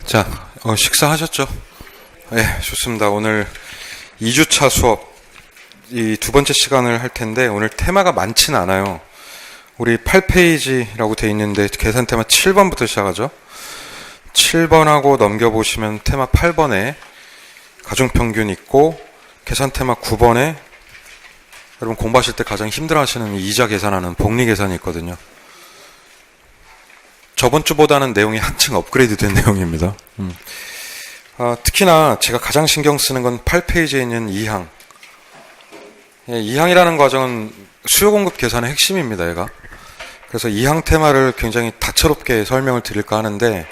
자, 식사하셨죠? 네, 좋습니다. 오늘 2주차 수업, 이 두 번째 시간을 할 텐데, 오늘 테마가 많지는 않아요. 우리 8페이지라고 돼 있는데, 계산 테마 7번부터 시작하죠? 7번하고 넘겨보시면 테마 8번에 가중평균 있고, 계산 테마 9번에 여러분 공부하실 때 가장 힘들어 하시는 이자 계산하는 복리 계산이 있거든요. 저번 주보다는 내용이 한층 업그레이드 된 내용입니다. 특히나 제가 가장 신경 쓰는 건 8페이지에 있는 2항. 2항이라는 과정은 수요 공급 계산의 핵심입니다, 얘가. 그래서 2항 테마를 굉장히 다채롭게 설명을 드릴까 하는데,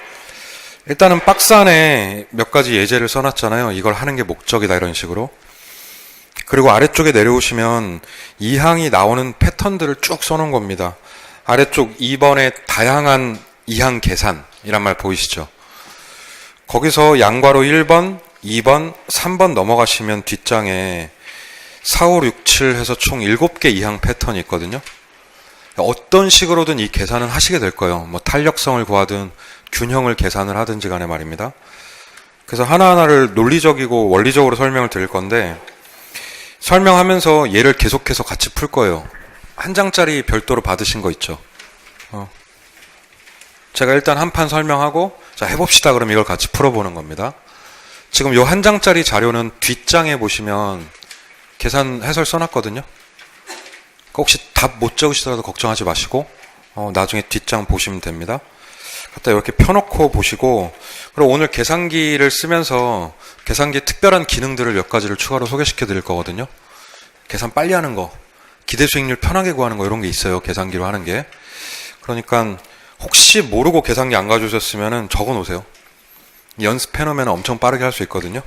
일단은 박스 안에 몇 가지 예제를 써놨잖아요. 이걸 하는 게 목적이다, 이런 식으로. 그리고 아래쪽에 내려오시면 2항이 나오는 패턴들을 쭉 써놓은 겁니다. 아래쪽 2번의 다양한 2항 계산이란 말 보이시죠? 거기서 양괄호 1번, 2번, 3번 넘어가시면 뒷장에 4, 5, 6, 7 해서 총 7개 2항 패턴이 있거든요. 어떤 식으로든 이 계산은 하시게 될 거예요. 뭐 탄력성을 구하든 균형을 계산을 하든지 간에 말입니다. 그래서 하나하나를 논리적이고 원리적으로 설명을 드릴 건데, 설명하면서 얘를 계속해서 같이 풀 거예요. 한 장짜리 별도로 받으신 거 있죠? 제가 일단 한 판 설명하고, 자, 해봅시다. 그럼 이걸 같이 풀어보는 겁니다. 지금 요 한 장짜리 자료는 뒷장에 보시면 계산 해설 써놨거든요. 혹시 답 못 적으시더라도 걱정하지 마시고, 나중에 뒷장 보시면 됩니다. 갖다 이렇게 펴놓고 보시고, 그리고 오늘 계산기를 쓰면서 계산기의 특별한 기능들을 몇 가지를 추가로 소개시켜 드릴 거거든요. 계산 빨리 하는 거, 기대 수익률 편하게 구하는 거, 이런 게 있어요. 계산기로 하는 게. 그러니까 혹시 모르고 계산기 안 가져오셨으면 적어 놓으세요. 연습해 놓으면 엄청 빠르게 할 수 있거든요.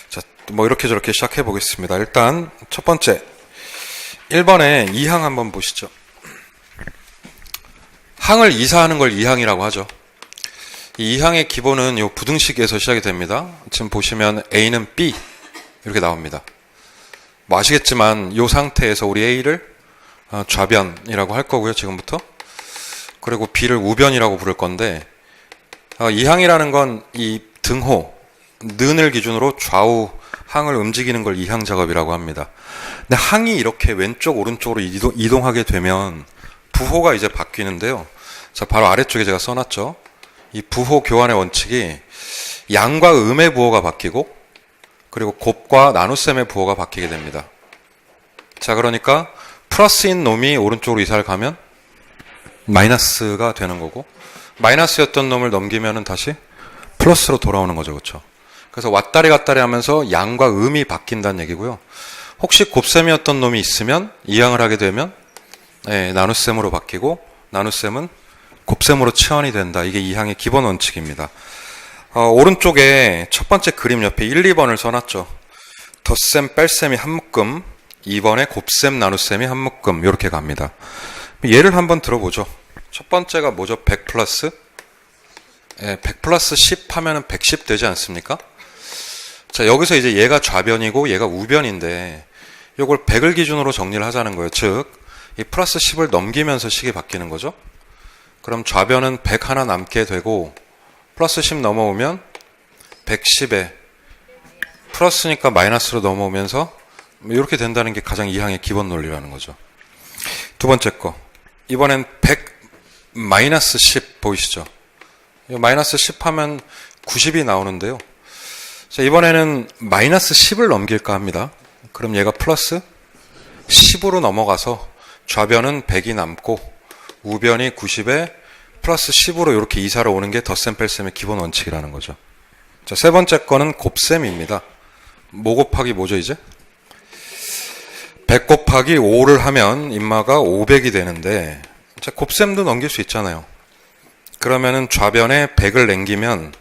자, 뭐 이렇게 저렇게 시작해 보겠습니다. 일단 첫 번째 1번에 2항 한번 보시죠. 항을 이사하는 걸 2항이라고 하죠. 이 2항의 기본은 이 부등식에서 시작이 됩니다. 지금 보시면 A는 B 이렇게 나옵니다. 뭐 아시겠지만 이 상태에서 우리 A를 좌변이라고 할 거고요. 지금부터. 그리고 B를 우변이라고 부를 건데, 2항이라는 건 이 등호, 는을 기준으로 좌우 항을 움직이는 걸 2항 작업이라고 합니다. 근데 항이 이렇게 왼쪽 오른쪽으로 이동하게 되면 부호가 이제 바뀌는데요. 자, 바로 아래쪽에 제가 써놨죠. 이 부호 교환의 원칙이 양과 음의 부호가 바뀌고, 그리고 곱과 나눗셈의 부호가 바뀌게 됩니다. 자, 그러니까 플러스인 놈이 오른쪽으로 이사를 가면 마이너스가 되는 거고, 마이너스였던 놈을 넘기면은 다시 플러스로 돌아오는 거죠. 그렇죠? 그래서 왔다리 갔다리 하면서 양과 음이 바뀐다는 얘기고요. 혹시 곱셈이었던 놈이 있으면 2항을 하게 되면 나눗셈으로 바뀌고, 나눗셈은 곱셈으로 치환이 된다. 이게 2항의 기본 원칙입니다. 오른쪽에 첫 번째 그림 옆에 1, 2번을 써놨죠. 덧셈, 뺄셈이 한 묶음, 2번에 곱셈, 나눗셈이 한 묶음, 이렇게 갑니다. 예를 한번 들어보죠. 첫 번째가 뭐죠? 100 플러스? 100 플러스 10 하면은 110 되지 않습니까? 자, 여기서 이제 얘가 좌변이고 얘가 우변인데, 요걸 100을 기준으로 정리를 하자는 거예요. 즉, 이 플러스 10을 넘기면서 식이 바뀌는 거죠. 그럼 좌변은 100 하나 남게 되고, 플러스 10 넘어오면 110에 플러스니까 마이너스로 넘어오면서 이렇게 된다는 게 가장 2항의 기본 논리라는 거죠. 두 번째 거. 이번엔 100 마이너스 10 보이시죠? 마이너스 10 하면 90이 나오는데요. 자, 이번에는 마이너스 10을 넘길까 합니다. 그럼 얘가 플러스 10으로 넘어가서 좌변은 100이 남고 우변이 90에 플러스 10으로 이렇게 이사를 오는 게 덧셈 뺄셈의 기본 원칙이라는 거죠. 자, 세 번째 거는 곱셈입니다. 뭐 곱하기 뭐죠, 이제? 100 곱하기 5를 하면 인마가 500이 되는데, 자, 곱셈도 넘길 수 있잖아요. 그러면은 좌변에 100을 남기면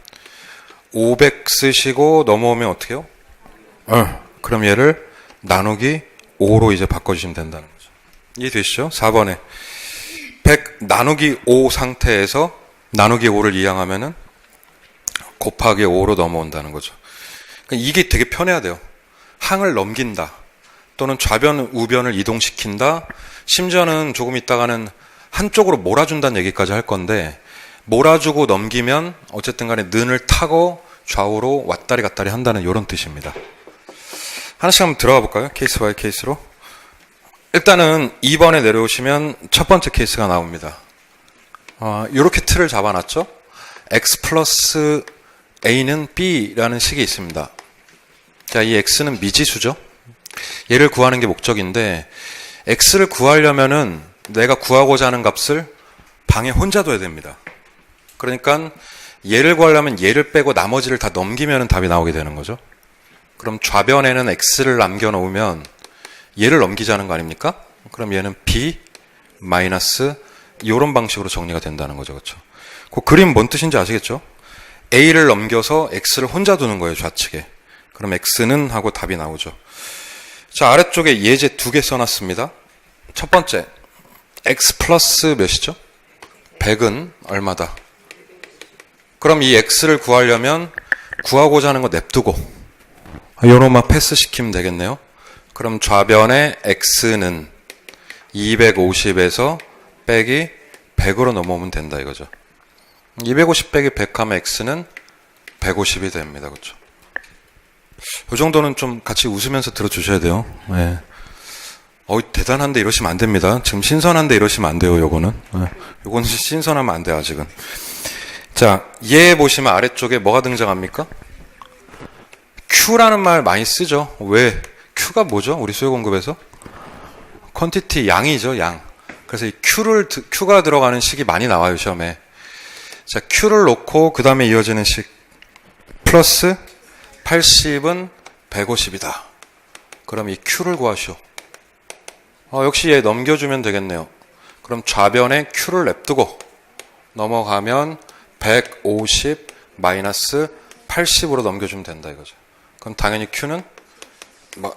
500 쓰시고 넘어오면 어떻게 해요? 그럼 얘를 나누기 5로 이제 바꿔주시면 된다는 거죠. 이해되시죠? 4번에 100 나누기 5 상태에서 나누기 5를 이항하면은 곱하기 5로 넘어온다는 거죠. 그러니까 이게 되게 편해야 돼요. 항을 넘긴다. 또는 좌변, 우변을 이동시킨다. 심지어는 조금 있다가는 한쪽으로 몰아준다는 얘기까지 할 건데, 몰아주고 넘기면 어쨌든 간에 는을 타고 좌우로 왔다리 갔다리 한다는 이런 뜻입니다. 하나씩 한번 들어가 볼까요? 케이스 바이 케이스로. 일단은 2번에 내려오시면 첫 번째 케이스가 나옵니다. 이렇게 틀을 잡아놨죠. x 플러스 a는 b라는 식이 있습니다. 자, 이 x는 미지수죠. 얘를 구하는 게 목적인데 x를 구하려면은 내가 구하고자 하는 값을 방에 혼자 둬야 됩니다. 그러니까 얘를 구하려면 얘를 빼고 나머지를 다 넘기면 답이 나오게 되는 거죠. 그럼 좌변에는 x를 남겨놓으면 얘를 넘기자는 거 아닙니까? 그럼 얘는 b 마이너스 이런 방식으로 정리가 된다는 거죠. 그렇죠? 그 그림 뭔 뜻인지 아시겠죠? a를 넘겨서 x를 혼자 두는 거예요. 좌측에. 그럼 x는 하고 답이 나오죠. 자, 아래쪽에 예제 2개 써놨습니다. 첫 번째 x 플러스 몇이죠? 100은 얼마다? 그럼 이 x를 구하려면 구하고자 하는 거 냅두고 요놈만 패스시키면 되겠네요. 그럼 좌변의 x는 250에서 빼기 100으로 넘어오면 된다 이거죠. 250 빼기 100 하면 x는 150이 됩니다. 그렇죠? 이 정도는 좀 같이 웃으면서 들어주셔야 돼요. 네. 대단한데 이러시면 안 됩니다. 지금 신선한데 이러시면 안 돼요. 요거는. 네. 요거는 신선하면 안 돼요. 아직은. 자, 얘 보시면 아래쪽에 뭐가 등장합니까? Q라는 말 많이 쓰죠. 왜? Q가 뭐죠? 우리 수요 공급에서? 퀀티티, 양이죠. 양. 그래서 이 Q가 들어가는 식이 많이 나와요. 시험에. 자, Q를 놓고 그 다음에 이어지는 식 플러스 80은 150이다. 그럼 이 Q를 구하시오. 역시 얘 넘겨주면 되겠네요. 그럼 좌변에 Q를 냅두고 넘어가면 150 마이너스 80으로 넘겨주면 된다 이거죠. 그럼 당연히 Q는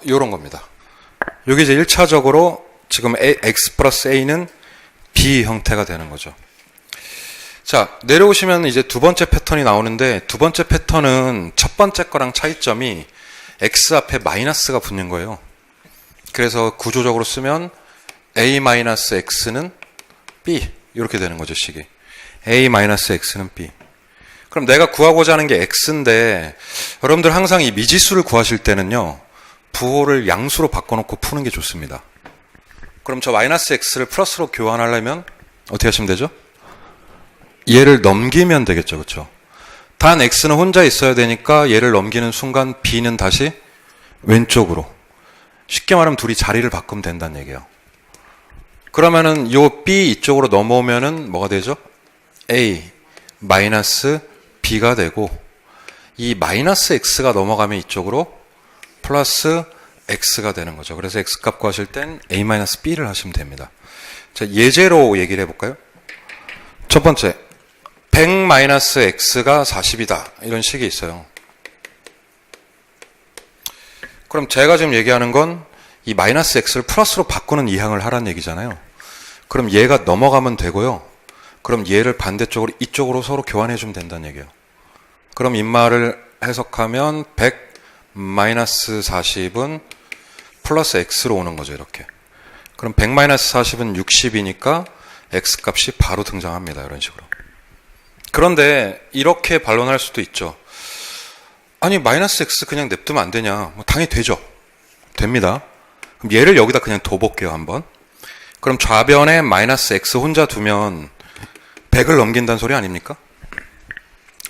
요런 겁니다. 여기 이제 1차적으로 지금 x 플러스 a는 b 형태가 되는 거죠. 자, 내려오시면 이제 두 번째 패턴이 나오는데 두 번째 패턴은 첫 번째 거랑 차이점이 x 앞에 마이너스가 붙는 거예요. 그래서 구조적으로 쓰면 a-x는 b 이렇게 되는 거죠. 식이 a-x는 b. 그럼 내가 구하고자 하는 게 x인데 여러분들 항상 이 미지수를 구하실 때는요 부호를 양수로 바꿔놓고 푸는 게 좋습니다. 그럼 저 마이너스 x를 플러스로 교환하려면 어떻게 하시면 되죠? 얘를 넘기면 되겠죠. 그렇죠? 단 x는 혼자 있어야 되니까 얘를 넘기는 순간 b는 다시 왼쪽으로. 쉽게 말하면 둘이 자리를 바꾸면 된다는 얘기예요. 그러면은 요 b 이쪽으로 넘어오면은 뭐가 되죠? a 마이너스 b가 되고 이 마이너스 x가 넘어가면 이쪽으로 플러스 x가 되는 거죠. 그래서 x값 구하실 땐 a-b를 하시면 됩니다. 자, 예제로 얘기를 해볼까요? 첫 번째 100-x가 40이다 이런 식이 있어요. 그럼 제가 지금 얘기하는 건 이 마이너스 x를 플러스로 바꾸는 이항을 하라는 얘기잖아요. 그럼 얘가 넘어가면 되고요. 그럼 얘를 반대쪽으로 이쪽으로 서로 교환해 주면 된다는 얘기예요. 그럼 이 말을 해석하면 100-40은 플러스 x로 오는 거죠. 이렇게. 그럼 100-40은 60이니까 x값이 바로 등장합니다. 이런 식으로. 그런데 이렇게 반론할 수도 있죠. 아니 마이너스 x 그냥 냅두면 안 되냐. 당연히 되죠. 됩니다. 그럼 얘를 여기다 그냥 둬볼게요. 한번. 그럼 좌변에 마이너스 x 혼자 두면 100을 넘긴다는 소리 아닙니까?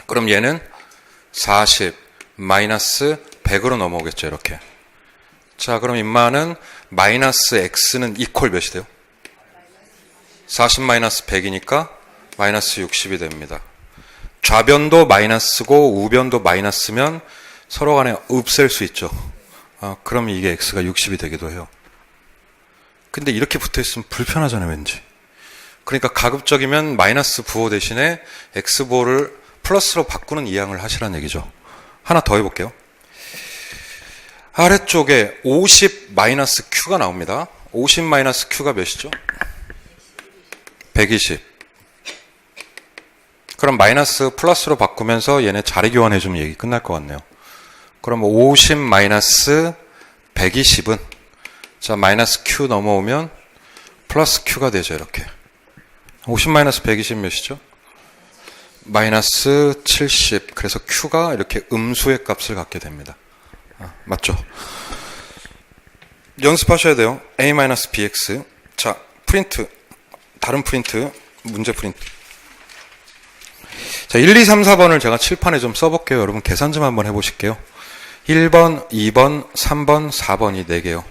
그럼 얘는 40 마이너스 100으로 넘어오겠죠. 이렇게. 자, 그럼 임마는 마이너스 x는 이퀄 몇이 돼요? 40 마이너스 100이니까 마이너스 60이 됩니다. 좌변도 마이너스고 우변도 마이너스면 서로 간에 없앨 수 있죠. 그럼 이게 x가 60이 되기도 해요. 근데 이렇게 붙어있으면 불편하잖아요. 왠지. 그러니까 가급적이면 마이너스 부호 대신에 x 부호를 플러스로 바꾸는 이항을 하시라는 얘기죠. 하나 더 해볼게요. 아래쪽에 50 마이너스 q가 나옵니다. 50 마이너스 q가 몇이죠? 120. 그럼 마이너스 플러스로 바꾸면서 얘네 자리 교환해주면 얘기 끝날 것 같네요. 그럼 50 마이너스 120은 자 마이너스 q 넘어오면 플러스 q가 되죠. 이렇게. 50 마이너스 120 몇이죠? 마이너스 70. 그래서 Q가 이렇게 음수의 값을 갖게 됩니다. 맞죠? 연습하셔야 돼요. A-bx. 자, 프린트. 다른 프린트. 문제 프린트. 자, 1, 2, 3, 4번을 제가 칠판에 좀 써볼게요. 여러분 계산 좀 한번 해보실게요. 1번, 2번, 3번, 4번이 4개요.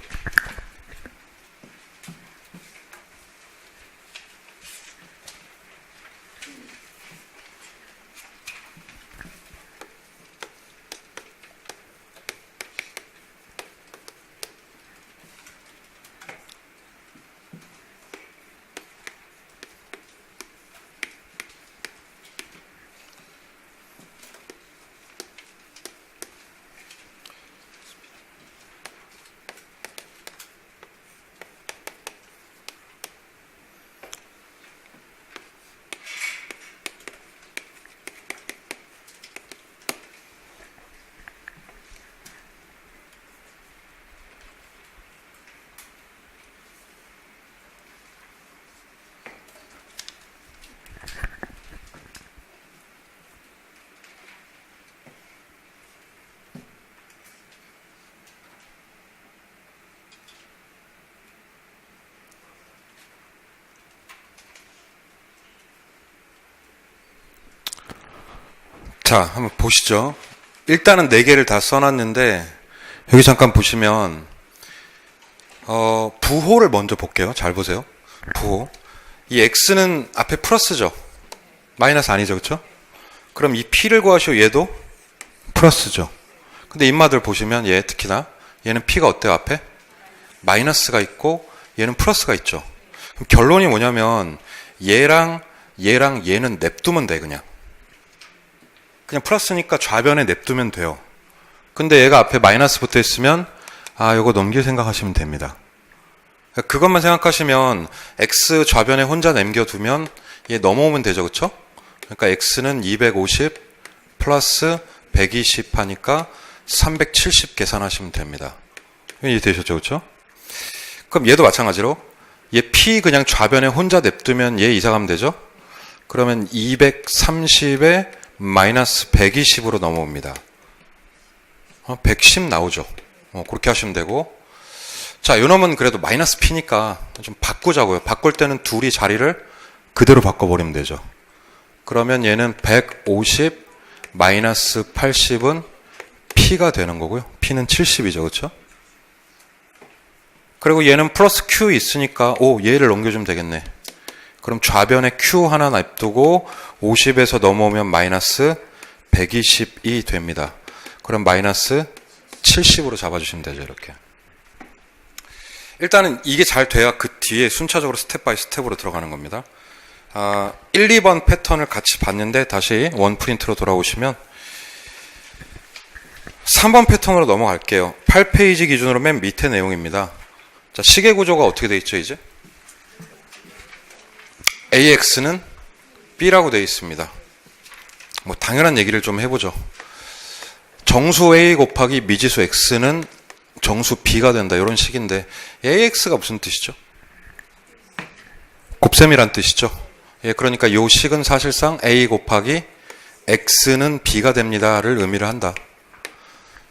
자, 한번 보시죠. 일단은 4개를 다 써놨는데 여기 잠깐 보시면 부호를 먼저 볼게요. 잘 보세요. 부호. 이 x는 앞에 플러스죠. 마이너스 아니죠. 그렇죠? 그럼 이 p를 구하시오. 얘도 플러스죠. 근데 인마들 보시면 얘 특히나 얘는 p가 어때요? 앞에 마이너스가 있고 얘는 플러스가 있죠. 그럼 결론이 뭐냐면 얘랑 얘는 냅두면 돼. 그냥 플러스니까 좌변에 냅두면 돼요. 근데 얘가 앞에 마이너스 붙어 있으면 이거 넘길 생각하시면 됩니다. 그것만 생각하시면 x 좌변에 혼자 남겨두면 얘 넘어오면 되죠. 그쵸? 그러니까 x는 250 플러스 120 하니까 370 계산하시면 됩니다. 이해되셨죠? 그쵸? 그럼 얘도 마찬가지로 얘 p 그냥 좌변에 혼자 냅두면 얘 이사 가면 되죠? 그러면 230에 마이너스 120으로 넘어옵니다. 110 나오죠. 그렇게 하시면 되고. 자, 요놈은 그래도 마이너스 p니까 좀 바꾸자고요. 바꿀 때는 둘이 자리를 그대로 바꿔버리면 되죠. 그러면 얘는 150 마이너스 80은 p가 되는 거고요. p는 70이죠. 그렇죠? 그리고 얘는 플러스 q 있으니까 얘를 넘겨주면 되겠네. 그럼 좌변에 q 하나 냅두고 50에서 넘어오면 마이너스 120이 됩니다. 그럼 마이너스 70으로 잡아주시면 되죠. 이렇게. 일단은 이게 잘 돼야 그 뒤에 순차적으로 스텝 바이 스텝으로 들어가는 겁니다. 1, 2번 패턴을 같이 봤는데 다시 원 프린트로 돌아오시면 3번 패턴으로 넘어갈게요. 8페이지 기준으로 맨 밑에 내용입니다. 자, 시계 구조가 어떻게 돼 있죠, 이제? AX는 B라고 되어 있습니다. 뭐 당연한 얘기를 좀 해보죠. 정수 A 곱하기 미지수 X는 정수 B가 된다. 이런 식인데 AX가 무슨 뜻이죠? 곱셈이란 뜻이죠. 예, 그러니까 이 식은 사실상 A 곱하기 X는 B가 됩니다를 의미를 한다.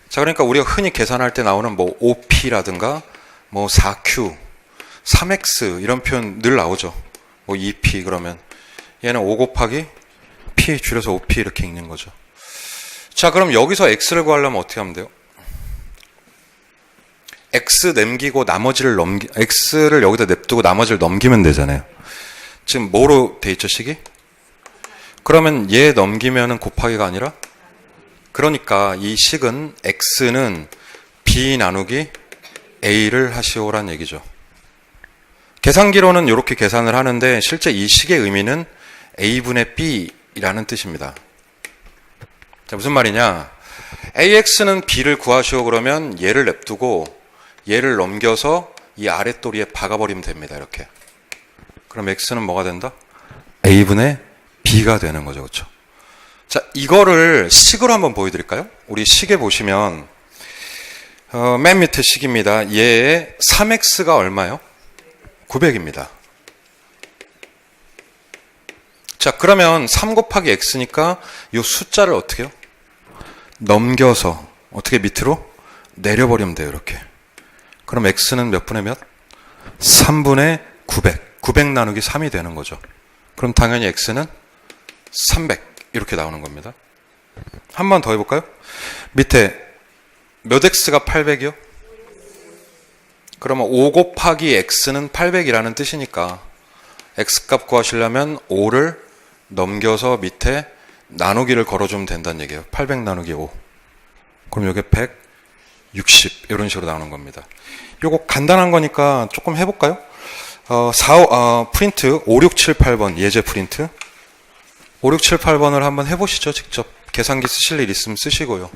자, 그러니까 우리가 흔히 계산할 때 나오는 뭐 OP라든가 뭐 4Q, 3X 이런 표현 늘 나오죠. 뭐 2P 그러면 얘는 5 곱하기 P 줄여서 5P 이렇게 읽는 거죠. 자, 그럼 여기서 X를 구하려면 어떻게 하면 돼요? X 남기고 나머지를 X를 여기다 냅두고 나머지를 넘기면 되잖아요. 지금 뭐로 돼 있죠, 식이? 그러면 얘 넘기면은 곱하기가 아니라? 그러니까 이 식은 X는 B 나누기 A를 하시오란 얘기죠. 계산기로는 이렇게 계산을 하는데 실제 이 식의 의미는 A분의 B라는 뜻입니다. 자, 무슨 말이냐? AX는 B를 구하시오 그러면 얘를 냅두고 얘를 넘겨서 이 아랫도리에 박아버리면 됩니다. 이렇게. 그럼 X는 뭐가 된다? A분의 B가 되는 거죠. 그렇죠? 자, 이거를 식으로 한번 보여드릴까요? 우리 식에 보시면 맨 밑에 식입니다. 얘의 3X가 얼마요? 900입니다. 자, 그러면 3 곱하기 x니까 이 숫자를 어떻게 해요? 넘겨서 어떻게 밑으로 내려버리면 돼요. 이렇게. 그럼 x는 몇 분의 몇? 3분의 900. 900 나누기 3이 되는 거죠. 그럼 당연히 x는 300 이렇게 나오는 겁니다. 한 번 더 해볼까요? 밑에 몇 x가 800이요? 그러면 5 곱하기 x는 800이라는 뜻이니까 x값 구하시려면 5를 넘겨서 밑에 나누기를 걸어주면 된다는 얘기예요. 800 나누기 5. 그럼 이게 160 이런 식으로 나오는 겁니다. 요거 간단한 거니까 조금 해볼까요? 프린트 5678번 예제 프린트 5678번을 한번 해보시죠. 직접 계산기 쓰실 일 있으면 쓰시고요.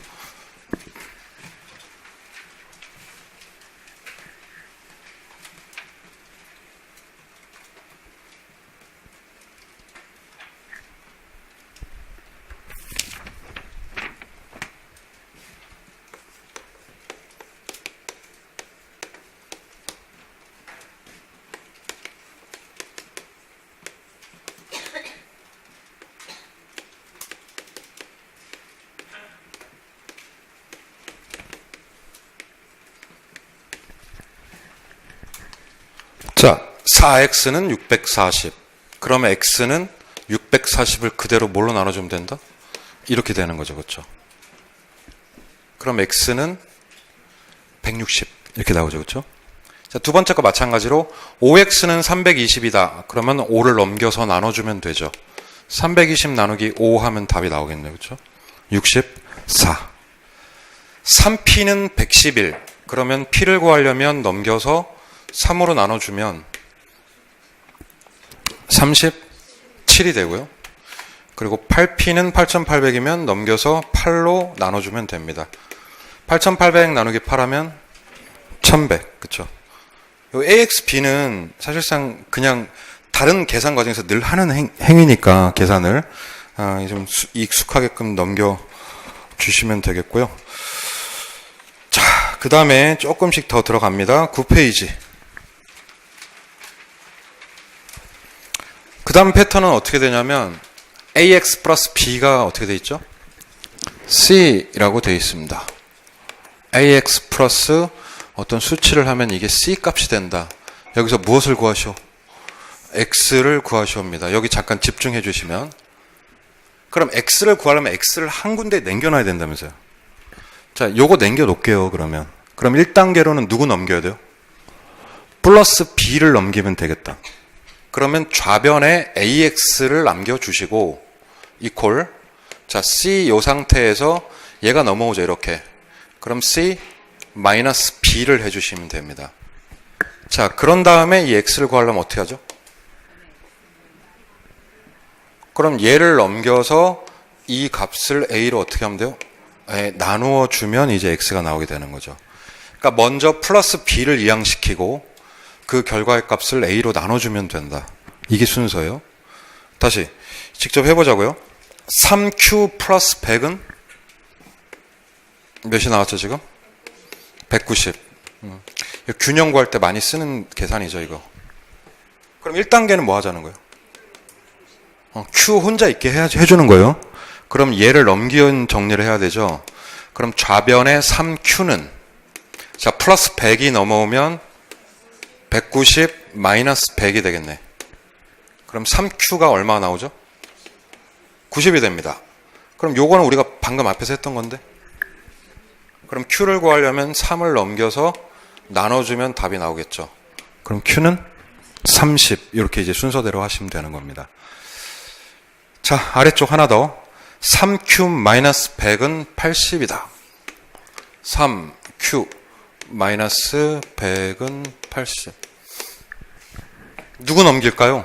자, 4x는 640. 그러면 x는 640을 그대로 뭘로 나눠주면 된다? 이렇게 되는 거죠. 그렇죠? 그럼 x는 160 이렇게 나오죠. 그렇죠? 자, 두 번째 거 마찬가지로 5x는 320이다. 그러면 5를 넘겨서 나눠주면 되죠. 320 나누기 5 하면 답이 나오겠네요. 그렇죠? 64. 3p는 111. 그러면 p를 구하려면 넘겨서 3으로 나눠주면 37이 되고요. 그리고 8p는 8800이면 넘겨서 8로 나눠주면 됩니다. 8800 나누기 8하면 1100. 그쵸? 요 AXB는 사실상 그냥 다른 계산 과정에서 늘 하는 행위니까 계산을 좀 익숙하게끔 넘겨주시면 되겠고요. 자, 그 다음에 조금씩 더 들어갑니다. 9페이지. 그 다음 패턴은 어떻게 되냐면 ax 플러스 b가 어떻게 되어 있죠? c라고 되어 있습니다. ax 플러스 어떤 수치를 하면 이게 c 값이 된다. 여기서 무엇을 구하시오? x를 구하시옵니다. 여기 잠깐 집중해 주시면 그럼 x를 구하려면 x를 한 군데 남겨놔야 된다면서요. 자, 요거 남겨 놓을게요. 그럼 1단계로는 누구 넘겨야 돼요? 플러스 b를 넘기면 되겠다. 그러면 좌변에 AX를 남겨주시고 이퀄 자 C 요 상태에서 얘가 넘어오죠. 이렇게. 그럼 C 마이너스 B를 해주시면 됩니다. 자, 그런 다음에 이 X를 구하려면 어떻게 하죠? 그럼 얘를 넘겨서 이 값을 A로 어떻게 하면 돼요? 나누어 주면 이제 X가 나오게 되는 거죠. 그러니까 먼저 플러스 B를 이항시키고 그 결과의 값을 A로 나눠주면 된다. 이게 순서예요. 다시 직접 해보자고요. 3Q 플러스 100은 몇이 나왔죠 지금? 190. 균형 구할 때 많이 쓰는 계산이죠 이거. 그럼 1단계는 뭐 하자는 거예요? Q 혼자 있게 해주는 거예요. 그럼 얘를 넘기는 정리를 해야 되죠. 그럼 좌변에 3Q는 자 플러스 100이 넘어오면 190 마이너스 100이 되겠네. 그럼 3Q가 얼마가 나오죠? 90이 됩니다. 그럼 요거는 우리가 방금 앞에서 했던 건데 그럼 Q를 구하려면 3을 넘겨서 나눠주면 답이 나오겠죠. 그럼 Q는 30 이렇게 이제 순서대로 하시면 되는 겁니다. 자, 아래쪽 하나 더 3Q 마이너스 100은 80이다. 3Q 마이너스 100은 80. 누구 넘길까요?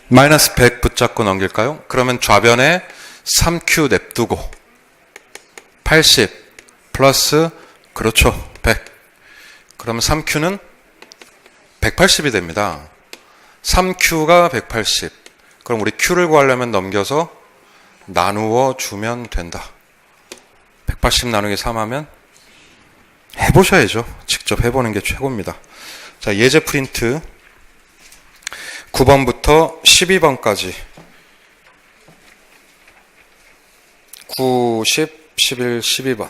마이너스 100 붙잡고 넘길까요? 그러면 좌변에 3Q 냅두고 80 플러스 그렇죠 100. 그러면 3Q는 180이 됩니다. 3Q가 180. 그럼 우리 Q를 구하려면 넘겨서 나누어 주면 된다. 180 나누기 3 하면 해보셔야죠. 직접 해보는 게 최고입니다. 자, 예제 프린트 9번부터 12번까지 9, 10, 11, 12번.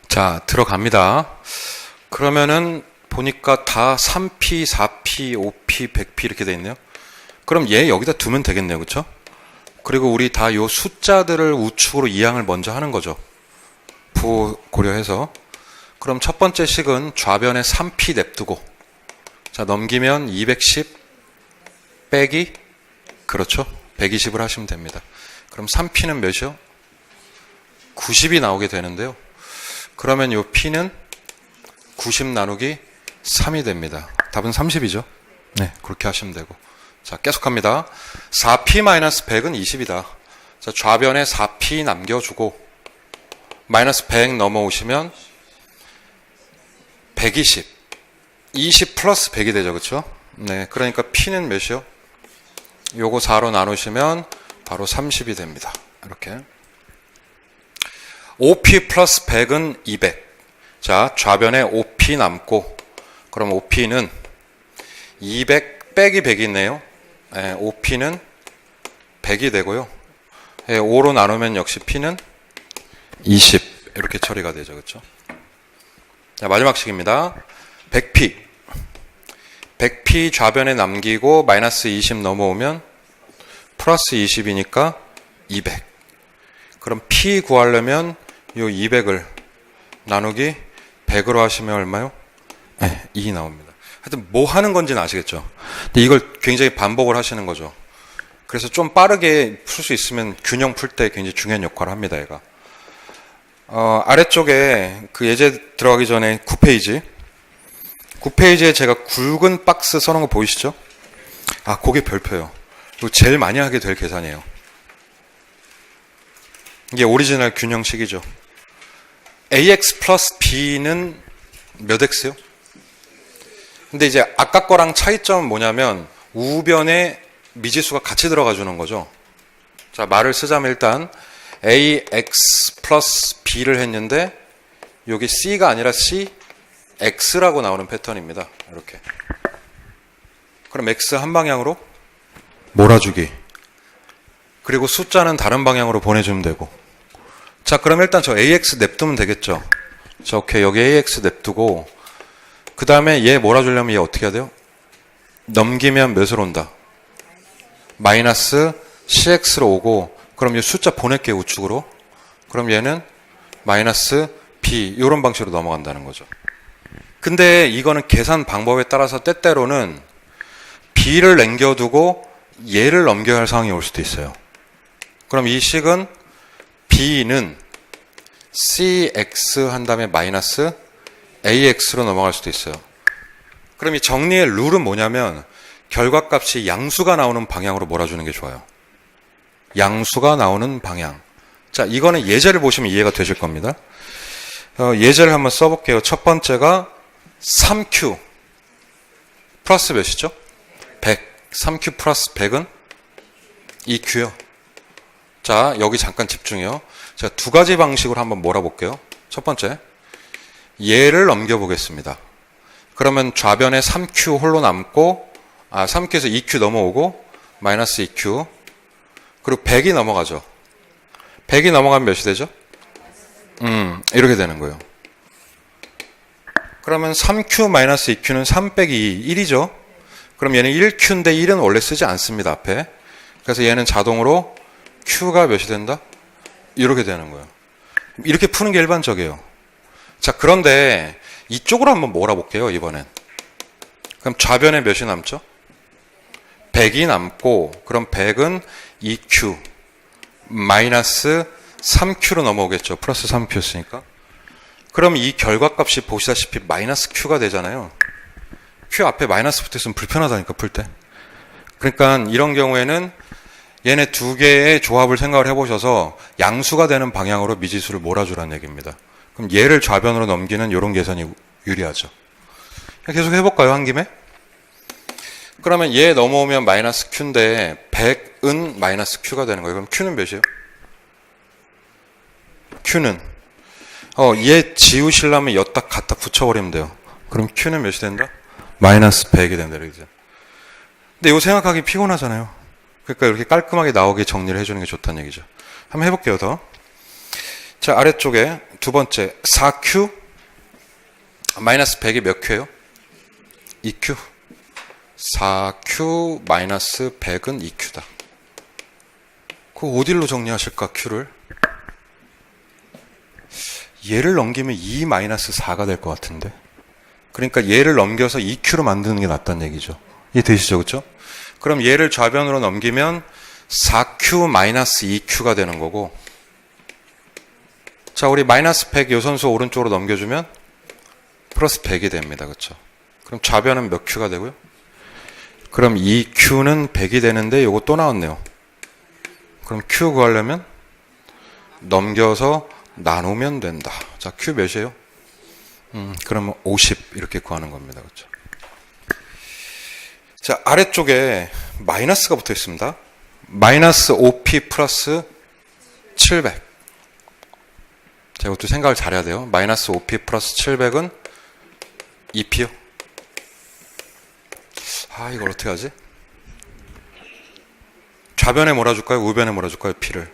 자, 들어갑니다. 그러면은 보니까 다 3P, 4P, 5P, 100P 이렇게 돼 있네요. 그럼 얘 여기다 두면 되겠네요. 그렇죠? 그리고 우리 다 요 숫자들을 우측으로 이항을 먼저 하는 거죠. 부 고려해서. 그럼 첫 번째 식은 좌변에 3P 냅두고, 자, 넘기면 210 빼기, 그렇죠? 120을 하시면 됩니다. 그럼 3P는 몇이요? 90이 나오게 되는데요. 그러면 요 P는 90 나누기 3이 됩니다. 답은 30이죠. 네, 그렇게 하시면 되고. 자, 계속합니다. 4P-100은 20이다. 자, 좌변에 4P 남겨주고, 마이너스 100 넘어오시면 120. 20 플러스 100이 되죠. 그렇죠? 네, 그러니까 P는 몇이요? 요거 4로 나누시면 바로 30이 됩니다. 이렇게. 5P 플러스 100은 200. 자, 좌변에 5P 남고, 그럼 5P는 200 빼기 100이네요. 네, 5P는 100이 되고요. 네, 5로 나누면 역시 P는 20. 이렇게 처리가 되죠. 그렇죠? 자, 마지막 식입니다. 100P. 100P 좌변에 남기고 마이너스 20 넘어오면 플러스 20이니까 200. 그럼 P 구하려면 요 200을 나누기 100으로 하시면 얼마요? 네, 2 나옵니다. 하여튼 뭐 하는 건지는 아시겠죠? 근데 이걸 굉장히 반복을 하시는 거죠. 그래서 좀 빠르게 풀 수 있으면 균형 풀 때 굉장히 중요한 역할을 합니다, 얘가. 아래쪽에 그 예제 들어가기 전에 9페이지. 9페이지에 제가 굵은 박스 써놓은 거 보이시죠? 아, 그게 별표예요. 이거 제일 많이 하게 될 계산이에요. 이게 오리지널 균형식이죠. AX 플러스 B는 몇 X요? 근데 이제 아까 거랑 차이점은 뭐냐면 우변에 미지수가 같이 들어가 주는 거죠. 자, 말을 쓰자면 일단 AX 플러스 B를 했는데 여기 C가 아니라 CX라고 나오는 패턴입니다. 이렇게. 그럼 X 한 방향으로 몰아주기. 그리고 숫자는 다른 방향으로 보내주면 되고. 자, 그럼 일단 저 AX 냅두면 되겠죠. 자, 오케이. 여기 AX 냅두고, 그 다음에 얘 몰아주려면 얘 어떻게 해야 돼요? 넘기면 몇으로 온다? 마이너스 CX로 오고, 그럼 이 숫자 보낼게요, 우측으로. 그럼 얘는 마이너스 B, 이런 방식으로 넘어간다는 거죠. 근데 이거는 계산 방법에 따라서 때때로는 B를 남겨두고 얘를 넘겨야 할 상황이 올 수도 있어요. 그럼 이 식은 B는 CX 한 다음에 마이너스 AX로 넘어갈 수도 있어요. 그럼 이 정리의 룰은 뭐냐면 결과값이 양수가 나오는 방향으로 몰아주는 게 좋아요. 양수가 나오는 방향. 자, 이거는 예제를 보시면 이해가 되실 겁니다. 예제를 한번 써볼게요. 첫 번째가 3Q 플러스 몇이죠? 100. 3Q 플러스 100은 2Q요. 자, 여기 잠깐 집중해요. 제가 두 가지 방식으로 한번 몰아볼게요. 첫 번째, 얘를 넘겨보겠습니다. 그러면 좌변에 3Q 홀로 남고, 3Q에서 2Q 넘어오고, 마이너스 2Q, 그리고 100이 넘어가죠. 100이 넘어가면 몇이 되죠? 이렇게 되는 거예요. 그러면 3Q-2Q는 3 빼기 2, 1이죠. 그럼 얘는 1Q인데 1은 원래 쓰지 않습니다, 앞에. 그래서 얘는 자동으로 Q가 몇이 된다? 이렇게 되는 거예요. 이렇게 푸는 게 일반적이에요. 자, 그런데 이쪽으로 한번 몰아볼게요, 이번엔. 그럼 좌변에 몇이 남죠? 100이 남고, 그럼 100은 2Q 마이너스 3Q로 넘어오겠죠. 플러스 3Q였으니까. 그럼 이 결과값이 보시다시피 마이너스 Q가 되잖아요. Q 앞에 마이너스 붙어 있으면 불편하다니까, 풀 때. 그러니까 이런 경우에는 얘네 두 개의 조합을 생각을 해보셔서 양수가 되는 방향으로 미지수를 몰아주라는 얘기입니다. 그럼 얘를 좌변으로 넘기는 이런 계산이 유리하죠. 계속 해볼까요, 한 김에? 그러면 얘 넘어오면 마이너스 Q인데 100은 마이너스 Q가 되는 거예요. 그럼 Q는 몇이에요? Q는 얘 지우시려면 여딱 갖다 붙여버리면 돼요. 그럼 Q는 몇이 된다? 마이너스 100이 된다. 이러죠. 근데 이거 생각하기 피곤하잖아요. 그러니까 이렇게 깔끔하게 나오게 정리를 해주는 게 좋다는 얘기죠. 한번 해볼게요, 더. 자, 아래쪽에 두 번째 4Q 마이너스 100이 몇 Q예요? 2Q. 4Q 마이너스 100은 2Q다. 그거 어디로 정리하실까, Q를? 얘를 넘기면 2 마이너스 4가 될 것 같은데. 그러니까 얘를 넘겨서 2Q로 만드는 게 낫다는 얘기죠. 이해되시죠, 그렇죠? 그럼 얘를 좌변으로 넘기면 4Q 마이너스 2Q가 되는 거고, 자, 우리 마이너스 100 요 선수 오른쪽으로 넘겨주면 플러스 100이 됩니다. 그렇죠? 그럼 좌변은 몇 Q가 되고요? 그럼 2Q는 100이 되는데 요거 또 나왔네요. 그럼 Q 구하려면 넘겨서 나누면 된다. 자, Q 몇이에요? 그러면 50 이렇게 구하는 겁니다. 그렇죠? 자, 아래쪽에 마이너스가 붙어 있습니다. 마이너스 5P 플러스 700. 자, 이것도 생각을 잘해야 돼요. 마이너스 5P 플러스 700은 2P요. 이걸 어떻게 하지? 좌변에 몰아줄까요? 우변에 몰아줄까요? P를.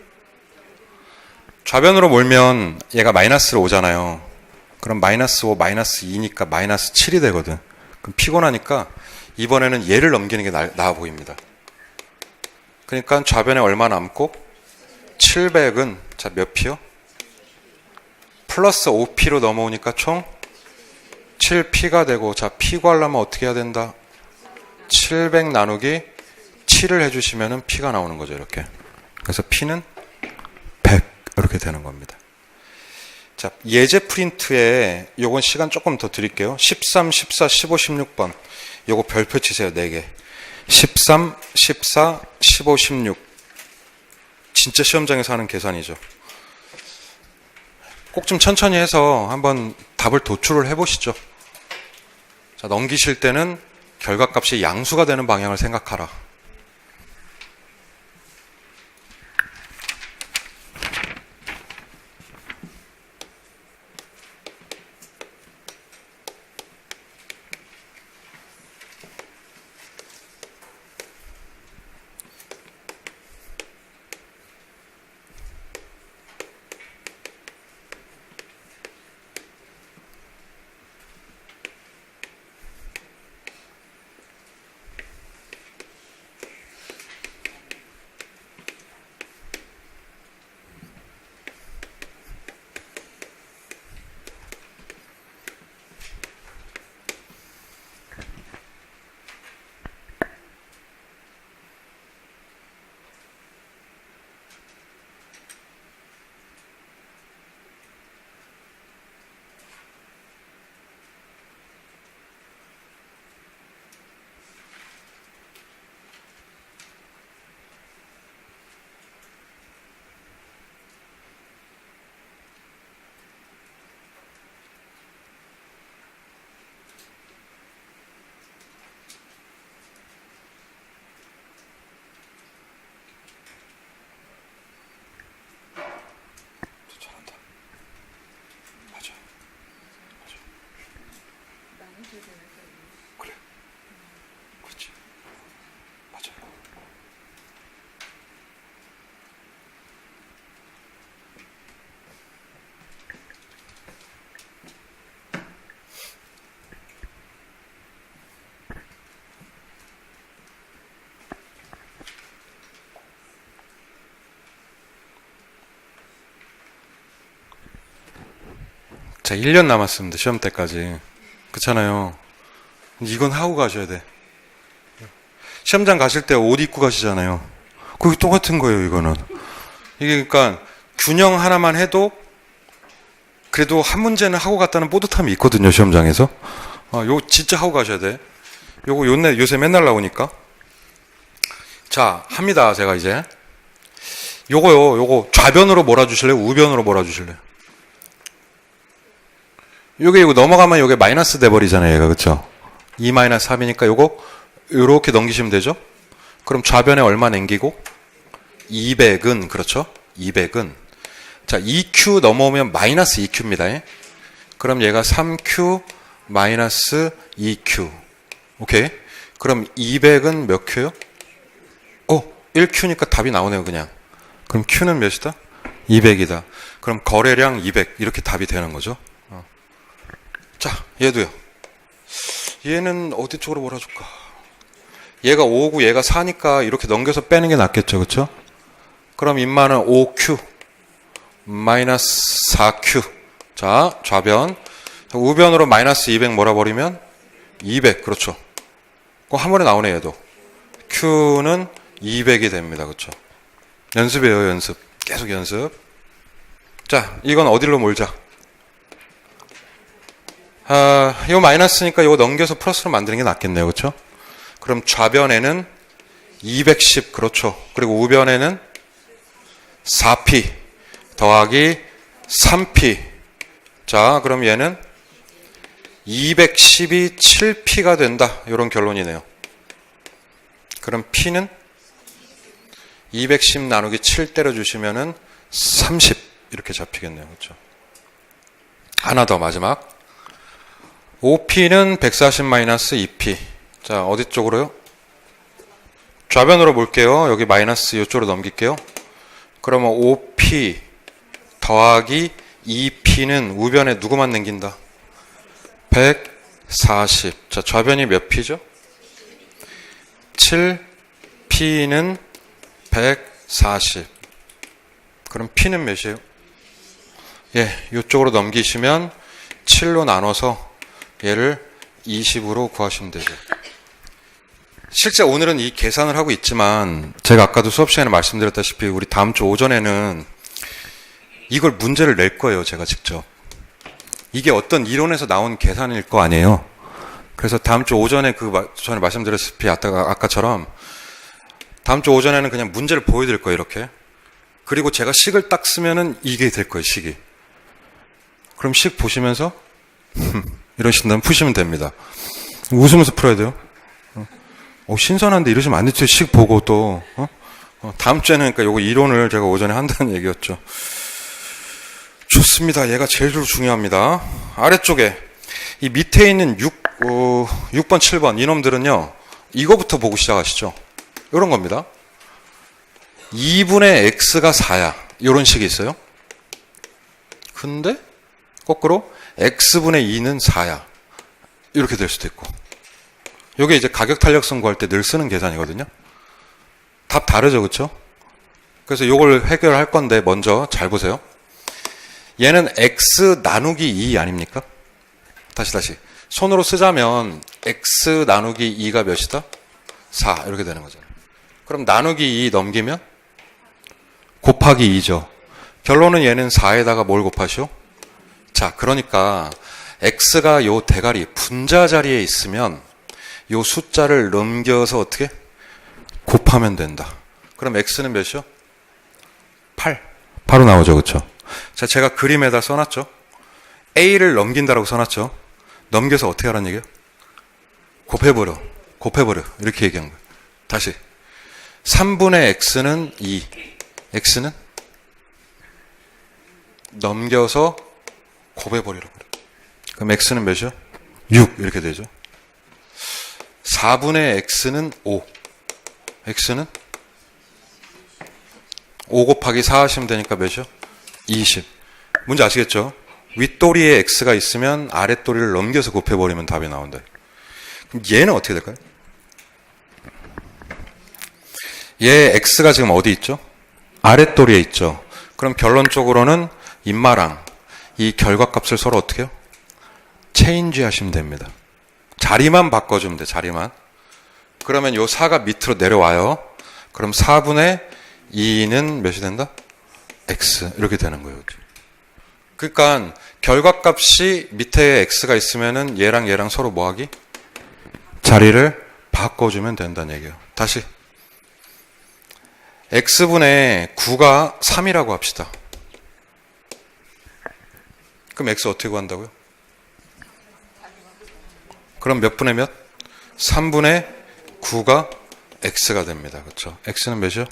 좌변으로 몰면 얘가 마이너스로 오잖아요. 그럼 마이너스 5, 마이너스 2니까 마이너스 7이 되거든. 그럼 피곤하니까 이번에는 얘를 넘기는 게 나아 보입니다. 그러니까 좌변에 얼마 남고? 700은 자, 몇 P요? 플러스 5P로 넘어오니까 총 7P가 되고, 자, P 구하려면 어떻게 해야 된다? 700 나누기 7을 해주시면은 P가 나오는 거죠, 이렇게. 그래서 P는 100 이렇게 되는 겁니다. 자, 예제 프린트에 요건 시간 조금 더 드릴게요. 13, 14, 15, 16번. 요거 별표 치세요, 4개. 13, 14, 15, 16. 진짜 시험장에서 하는 계산이죠. 꼭 좀 천천히 해서 한번 답을 도출을 해보시죠. 자, 넘기실 때는 결과값이 양수가 되는 방향을 생각하라. 자, 1년 남았습니다. 시험 때까지. 그렇잖아요. 이건 하고 가셔야 돼. 시험장 가실 때 옷 입고 가시잖아요. 그게 똑같은 거예요, 이거는. 이게 그러니까 균형 하나만 해도 그래도 한 문제는 하고 갔다는 뿌듯함이 있거든요, 시험장에서. 요거 진짜 하고 가셔야 돼. 요거 요새 맨날 나오니까. 자, 합니다, 제가 이제. 요거 좌변으로 몰아주실래요? 우변으로 몰아주실래요? 이거 넘어가면 요게 마이너스 돼버리잖아요, 얘가. 그쵸? 2-3이니까 요거 요렇게 넘기시면 되죠? 그럼 좌변에 얼마 남기고? 200은, 그렇죠? 200은. 자, 2q 넘어오면 마이너스 2q입니다. 그럼 얘가 3q 마이너스 2q. 오케이? 그럼 200은 몇 q요? 1q니까 답이 나오네요, 그냥. 그럼 q는 몇이다? 200이다. 그럼 거래량 200. 이렇게 답이 되는 거죠. 자, 얘도요. 얘는 어디 쪽으로 몰아줄까? 얘가 5고 얘가 4니까 이렇게 넘겨서 빼는 게 낫겠죠, 그렇죠? 그럼 인마는 5q 마이너스 4q. 자, 좌변. 우변으로 마이너스 200 몰아버리면 200, 그렇죠? 그거 한 번에 나오네, 얘도. q는 200이 됩니다, 그렇죠? 연습이에요, 연습. 계속 연습. 자, 이건 어디로 몰자? 이거 마이너스니까 이거 넘겨서 플러스로 만드는 게 낫겠네요. 그렇죠? 그럼 좌변에는 210, 그렇죠? 그리고 우변에는 4p 더하기 3p. 자, 그럼 얘는 210이 7p가 된다. 이런 결론이네요. 그럼 p는 210 나누기 7 때려주시면은 30 이렇게 잡히겠네요. 그렇죠? 하나 더 마지막. 5p는 140-2p. 자, 어디 쪽으로요? 좌변으로 볼게요. 여기 마이너스 이쪽으로 넘길게요. 그러면 5p 더하기 2p는 우변에 누구만 남긴다? 140. 자, 좌변이 몇 p죠? 7p는 140. 그럼 p는 몇이에요? 이쪽으로 넘기시면 7로 나눠서 얘를 20으로 구하시면 되죠. 실제 오늘은 이 계산을 하고 있지만 제가 아까도 수업 시간에 말씀드렸다시피 우리 다음 주 오전에는 이걸 문제를 낼 거예요. 제가 직접. 이게 어떤 이론에서 나온 계산일 거 아니에요. 그래서 다음 주 오전에 전에 말씀드렸다시피 아까처럼 다음 주 오전에는 그냥 문제를 보여드릴 거예요. 이렇게. 그리고 제가 식을 딱 쓰면은 이게 될 거예요. 식이. 그럼 식 보시면서 이러신 다음 푸시면 됩니다. 웃으면서 풀어야 돼요. 신선한데 이러시면 안 되죠. 식 보고 또. 다음 주에는 그러니까 요거 이론을 제가 오전에 한다는 얘기였죠. 좋습니다. 얘가 제일 중요합니다. 아래쪽에 이 밑에 있는 6번, 7번 이놈들은요. 이거부터 보고 시작하시죠. 이런 겁니다. 2분의 x가 4야. 이런 식이 있어요. 근데 거꾸로 x분의 2는 4야. 이렇게 될 수도 있고. 이게 이제 가격 탄력성 구할 때 늘 쓰는 계산이거든요. 답 다르죠, 그렇죠? 그래서 이걸 해결할 건데 먼저 잘 보세요. 얘는 x 나누기 2 아닙니까? 다시. 손으로 쓰자면 x 나누기 2가 몇이다? 4 이렇게 되는 거잖아요. 그럼 나누기 2 넘기면 곱하기 2죠. 결론은 얘는 4에다가 뭘 곱하시오? 자, 그러니까 x가 요 대가리 분자 자리에 있으면 요 숫자를 넘겨서 어떻게? 곱하면 된다. 그럼 x는 몇이요? 8. 바로 나오죠. 그렇죠? 자, 제가 그림에다 써놨죠. a를 넘긴다라고 써놨죠. 넘겨서 어떻게 하라는 얘기예요? 곱해버려. 이렇게 얘기한 거예요. 다시. 3분의 x는 2. x는 넘겨서 곱해버리라고 그래요. 그럼 x는 몇이요? 6 이렇게 되죠. 4분의 x는 5. x는 5 곱하기 4 하시면 되니까 몇이요? 20. 문제 아시겠죠? 윗도리에 x가 있으면 아랫도리를 넘겨서 곱해버리면 답이 나온다. 그럼 얘는 어떻게 될까요? 얘 x가 지금 어디 있죠? 아랫도리에 있죠. 그럼 결론적으로는 인마랑 이 결과값을 서로 어떻게 해요? 체인지 하시면 됩니다. 자리만 바꿔주면 돼, 자리만. 그러면 요 4가 밑으로 내려와요. 그럼 4분의 2는 몇이 된다? x. 이렇게 되는 거예요. 그러니까 결과값이 밑에 x가 있으면은 얘랑 서로 뭐하기? 자리를 바꿔주면 된다는 얘기예요. 다시. x분의 9가 3이라고 합시다. 그럼 x 어떻게 구한다고요? 그럼 몇 분의 몇? 3분의 9가 x가 됩니다. 그렇죠? x는 몇이요?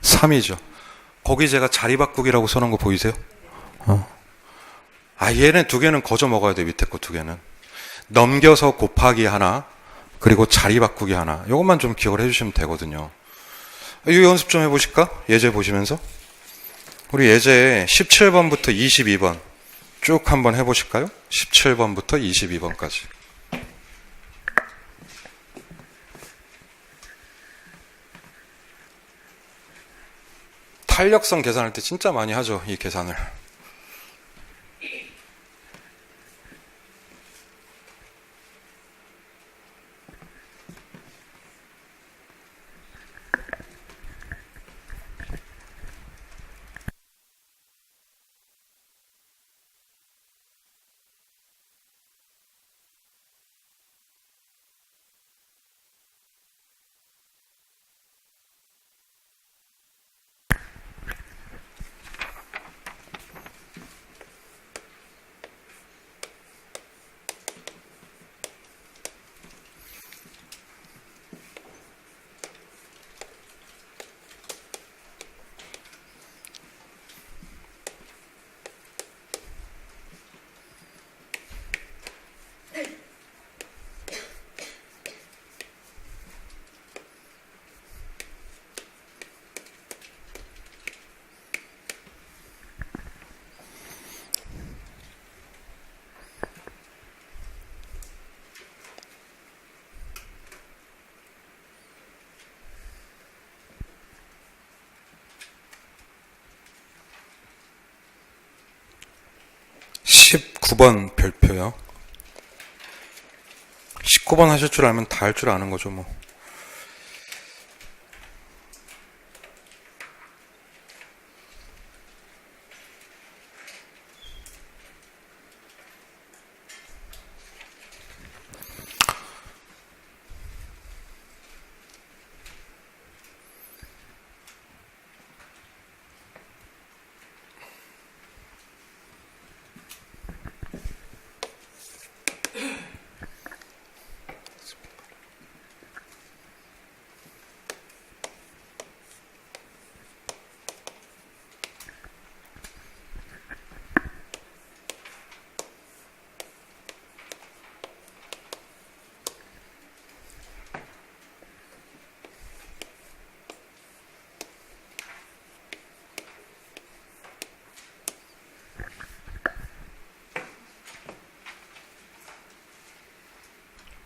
3이죠. 거기 제가 자리 바꾸기라고 써놓은 거 보이세요? 얘는 두 개는 거저 먹어야 돼. 밑에 거 두 개는. 넘겨서 곱하기 하나, 그리고 자리 바꾸기 하나. 이것만 좀 기억을 해주시면 되거든요. 이 연습 좀 해보실까? 예제 보시면서. 우리 예제 17번부터 22번 쭉 한번 해보실까요? 17번부터 22번까지. 탄력성 계산할 때 진짜 많이 하죠, 이 계산을. (19번) 별표요. 19번 하실 줄 알면 다 할 줄 아는 거죠, 뭐.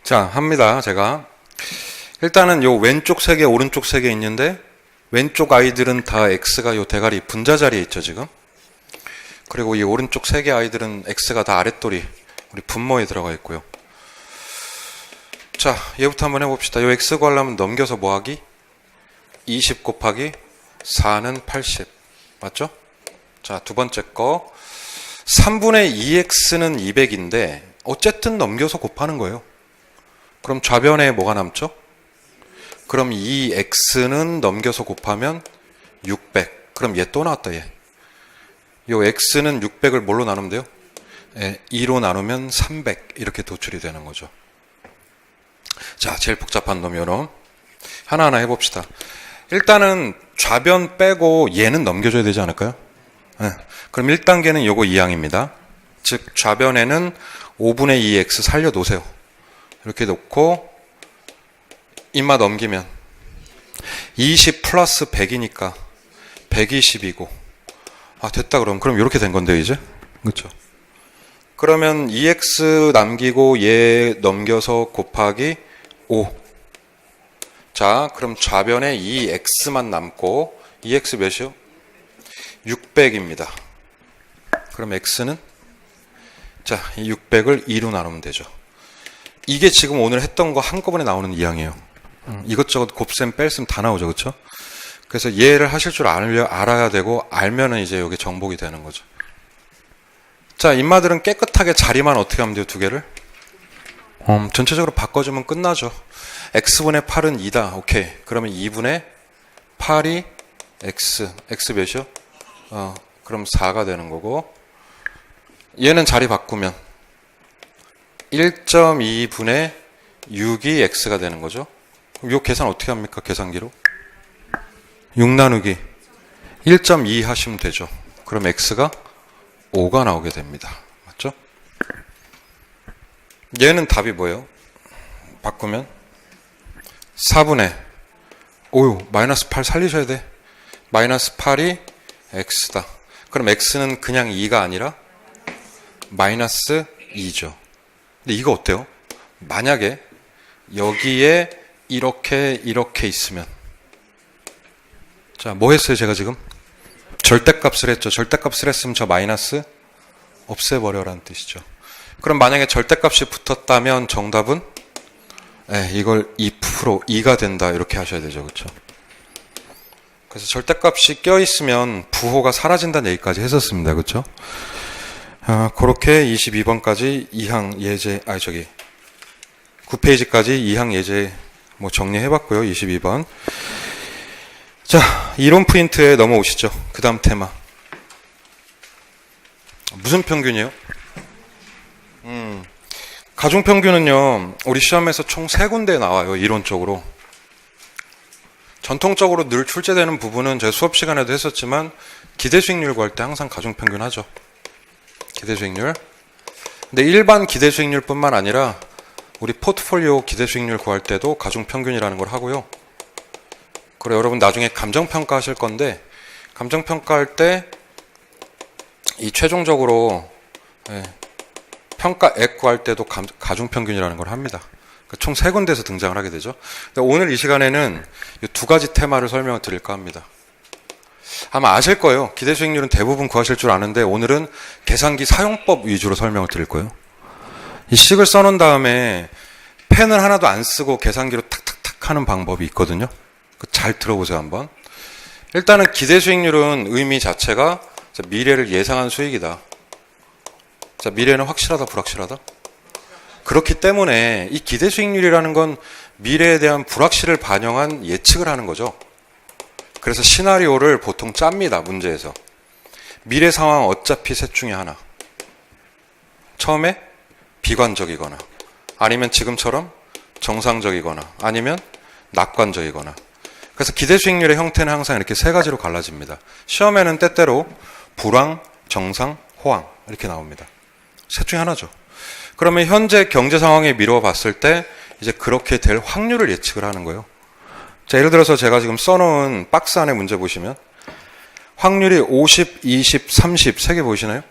자, 합니다. 제가 일단은 요 왼쪽 3개, 오른쪽 3개 있는데 왼쪽 아이들은 다 x가 요 대가리 분자 자리에 있죠, 지금. 그리고 이 오른쪽 3개 아이들은 x가 다 아랫돌이 우리 분모에 들어가 있고요. 자, 얘부터 한번 해봅시다. 요 x 구하려면 넘겨서 뭐하기? 20 곱하기 4는 80. 맞죠? 자, 두 번째 거 3분의 2x는 200인데 어쨌든 넘겨서 곱하는 거예요. 그럼 좌변에 뭐가 남죠? 그럼 이 x는 넘겨서 곱하면 600. 그럼 얘 또 나왔다, 얘. 요 x는 600을 뭘로 나누면 돼요? 2로 나누면 300. 이렇게 도출이 되는 거죠. 자, 제일 복잡한 놈 요놈. 하나하나 해봅시다. 일단은 좌변 빼고 얘는 넘겨줘야 되지 않을까요? 그럼 1단계는 요거 이항입니다. 즉 좌변에는 5분의 2x 살려놓으세요. 이렇게 놓고 임마 넘기면 20 플러스 100이니까 120이고 됐다. 그럼 이렇게 된 건데 이제 그렇죠? 그러면 2x 남기고 얘 넘겨서 곱하기 5. 자, 그럼 좌변에 2x만 남고 2x 몇이요? 600입니다. 그럼 x는 자, 이 600을 2로 나누면 되죠. 이게 지금 오늘 했던 거 한꺼번에 나오는 이항이에요. 이것저것 곱셈 뺄셈 다 나오죠. 그렇죠? 그래서 얘를 하실 줄 알아야 되고 알면은 이제 여기 정복이 되는 거죠. 자, 인마들은 깨끗하게 자리만 어떻게 하면 돼요? 두 개를? 전체적으로 바꿔주면 끝나죠. x분의 8은 2다. 오케이. 그러면 2분의 8이 x 몇이요? 그럼 4가 되는 거고, 얘는 자리 바꾸면 1.2분의 6이 x가 되는 거죠. 그럼 이 계산 어떻게 합니까? 계산기로 6 나누기 1.2 하시면 되죠. 그럼 x가 5가 나오게 됩니다. 맞죠? 얘는 답이 뭐예요? 바꾸면 4분의 마이너스 8 살리셔야 돼. 마이너스 8이 x다. 그럼 x는 그냥 2가 아니라 마이너스 2죠. 근데 이거 어때요? 만약에 여기에 이렇게 있으면, 자, 뭐 했어요 제가 지금? 절대값을 했죠. 절대값을 했으면 저 마이너스 없애버려라는 뜻이죠. 그럼 만약에 절대값이 붙었다면 정답은 이걸 2가 된다 이렇게 하셔야 되죠. 그렇죠? 그래서 절대값이 껴있으면 부호가 사라진다는 얘기까지 했었습니다. 그렇죠? 그렇게 22번까지 2항 예제, 9페이지까지 2항 예제 뭐 정리해봤고요. 22번. 자, 이론 프린트에 넘어오시죠. 그 다음 테마. 무슨 평균이에요? 가중평균은요, 우리 시험에서 총 3군데 나와요. 이론적으로. 전통적으로 늘 출제되는 부분은 제 수업 시간에도 했었지만 기대수익률 구할 때 항상 가중평균 하죠. 기대수익률. 근데 일반 기대수익률뿐만 아니라 우리 포트폴리오 기대수익률 구할 때도 가중평균이라는 걸 하고요. 그리고 여러분 나중에 감정평가 하실 건데, 감정평가할 때 이 최종적으로 평가액 구할 때도 가중평균이라는 걸 합니다. 그러니까 총 3군데에서 등장을 하게 되죠. 근데 오늘 이 시간에는 이 2가지 테마를 설명을 드릴까 합니다. 아마 아실 거예요. 기대수익률은 대부분 구하실 줄 아는데 오늘은 계산기 사용법 위주로 설명을 드릴 거예요. 이 식을 써놓은 다음에 펜을 하나도 안 쓰고 계산기로 탁탁탁 하는 방법이 있거든요. 잘 들어보세요 한번. 일단은 기대수익률은 의미 자체가 미래를 예상한 수익이다. 자, 미래는 확실하다 불확실하다? 그렇기 때문에 이 기대수익률이라는 건 미래에 대한 불확실을 반영한 예측을 하는 거죠. 그래서 시나리오를 보통 짭니다. 문제에서. 미래 상황 어차피 셋 중에 하나. 처음에 비관적이거나 아니면 지금처럼 정상적이거나 아니면 낙관적이거나. 그래서 기대수익률의 형태는 항상 이렇게 3가지로 갈라집니다. 시험에는 때때로 불황, 정상, 호황 이렇게 나옵니다. 셋 중에 하나죠. 그러면 현재 경제 상황에 미루어 봤을 때 이제 그렇게 될 확률을 예측을 하는 거예요. 자, 예를 들어서 제가 지금 써놓은 박스 안에 문제 보시면 확률이 50, 20, 30 세 개 보이시나요?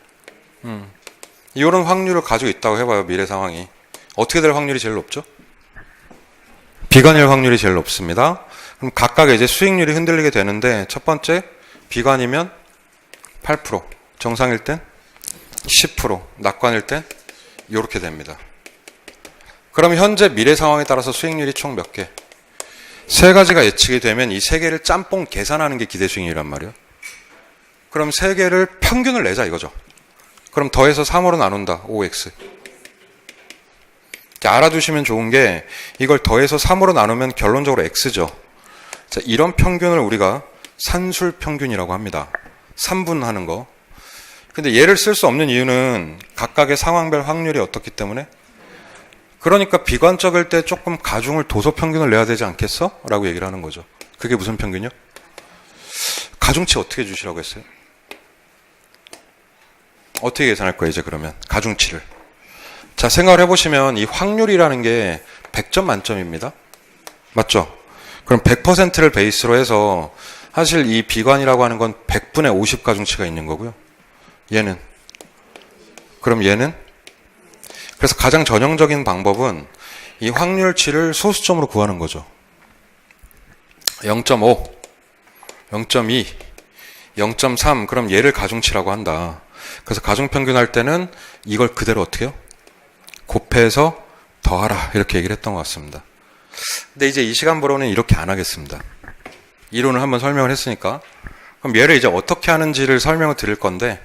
이런 확률을 가지고 있다고 해봐요. 미래 상황이. 어떻게 될 확률이 제일 높죠? 비관일 확률이 제일 높습니다. 그럼 각각의 이제 수익률이 흔들리게 되는데 첫 번째 비관이면 8%, 정상일 땐 10%, 낙관일 땐 이렇게 됩니다. 그럼 현재 미래 상황에 따라서 수익률이 총 몇 개? 3가지가 예측이 되면 이 3개를 짬뽕 계산하는 게 기대수익률이란 말이에요. 그럼 3개를 평균을 내자 이거죠. 그럼 더해서 3으로 나눈다. 5x. 자, 알아두시면 좋은 게 이걸 더해서 3으로 나누면 결론적으로 x죠. 자, 이런 평균을 우리가 산술평균이라고 합니다. 3분하는 거. 근데 얘를 쓸 수 없는 이유는 각각의 상황별 확률이 어떻기 때문에? 그러니까 비관적일 때 조금 가중을 도소 평균을 내야 되지 않겠어? 라고 얘기를 하는 거죠. 그게 무슨 평균이요? 가중치 어떻게 주시라고 했어요? 어떻게 계산할 거예요, 이제 그러면? 가중치를. 자, 생각을 해보시면 이 확률이라는 게 100점 만점입니다. 맞죠? 그럼 100%를 베이스로 해서 사실 이 비관이라고 하는 건 100분의 50 가중치가 있는 거고요. 얘는. 그럼 얘는? 그래서 가장 전형적인 방법은 이 확률치를 소수점으로 구하는 거죠. 0.5, 0.2, 0.3 그럼 얘를 가중치라고 한다. 그래서 가중평균 할 때는 이걸 그대로 어떻게 해요? 곱해서 더하라 이렇게 얘기를 했던 것 같습니다. 근데 이제 이 시간부로는 이렇게 안 하겠습니다. 이론을 한번 설명을 했으니까. 그럼 얘를 이제 어떻게 하는지를 설명을 드릴 건데,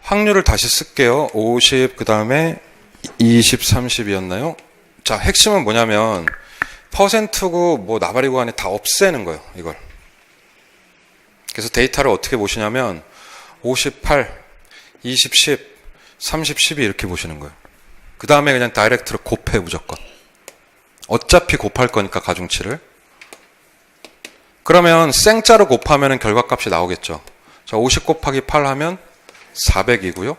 확률을 다시 쓸게요. 50, 그 다음에 20, 30이었나요? 자, 핵심은 뭐냐면 퍼센트고 뭐 나발이고 간에 다 없애는 거예요, 이걸. 그래서 데이터를 어떻게 보시냐면 58, 20, 10, 30, 12 이렇게 보시는 거예요. 그 다음에 그냥 다이렉트로 곱해, 무조건. 어차피 곱할 거니까 가중치를. 그러면 생짜로 곱하면 결과값이 나오겠죠. 자, 50 곱하기 8 하면 400이고요.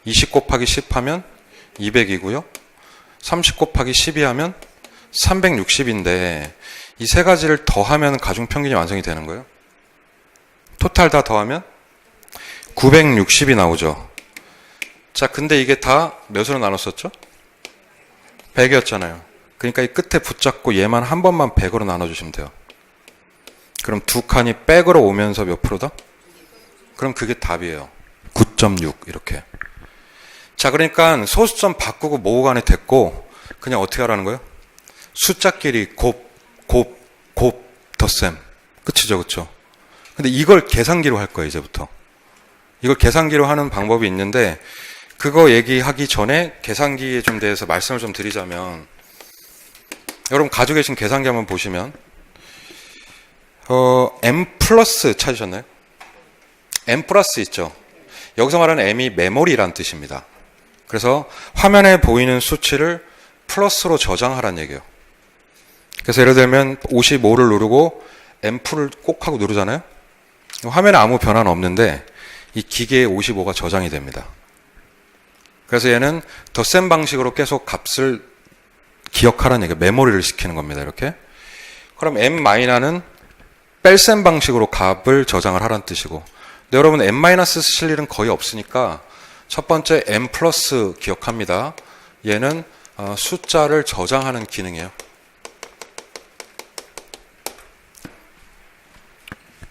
20 곱하기 10 하면 200이고요. 30 곱하기 12 하면 360인데 이 세 가지를 더하면 가중평균이 완성이 되는 거예요. 토탈 다 더하면 960이 나오죠. 자, 근데 이게 다 몇으로 나눴었죠? 100이었잖아요. 그러니까 이 끝에 붙잡고 얘만 한 번만 100으로 나눠주시면 돼요. 그럼 두 칸이 백으로 오면서 몇 프로다? 그럼 그게 답이에요. 9.6 이렇게. 자, 그러니까 소수점 바꾸고 모호 간에 됐고 그냥 어떻게 하라는 거예요? 숫자끼리 덧셈. 끝이죠, 그쵸? 근데 이걸 계산기로 할 거예요, 이제부터. 이걸 계산기로 하는 방법이 있는데 그거 얘기하기 전에 계산기에 좀 대해서 말씀을 좀 드리자면, 여러분 가지고 계신 계산기 한번 보시면 M 플러스 찾으셨나요? M 플러스 있죠. 여기서 말하는 M이 메모리란 뜻입니다. 그래서 화면에 보이는 수치를 플러스로 저장하라는 얘기예요. 그래서 예를 들면 55를 누르고 M+을 꼭 하고 누르잖아요. 화면에 아무 변화는 없는데 이 기계에 55가 저장이 됩니다. 그래서 얘는 덧셈 방식으로 계속 값을 기억하라는 얘기예요. 메모리를 시키는 겁니다. 이렇게. 그럼 M-는 뺄셈 방식으로 값을 저장을 하라는 뜻이고, 근데 여러분 M- 쓰실 일은 거의 없으니까 첫 번째 M 플러스 기억합니다. 얘는 숫자를 저장하는 기능이에요.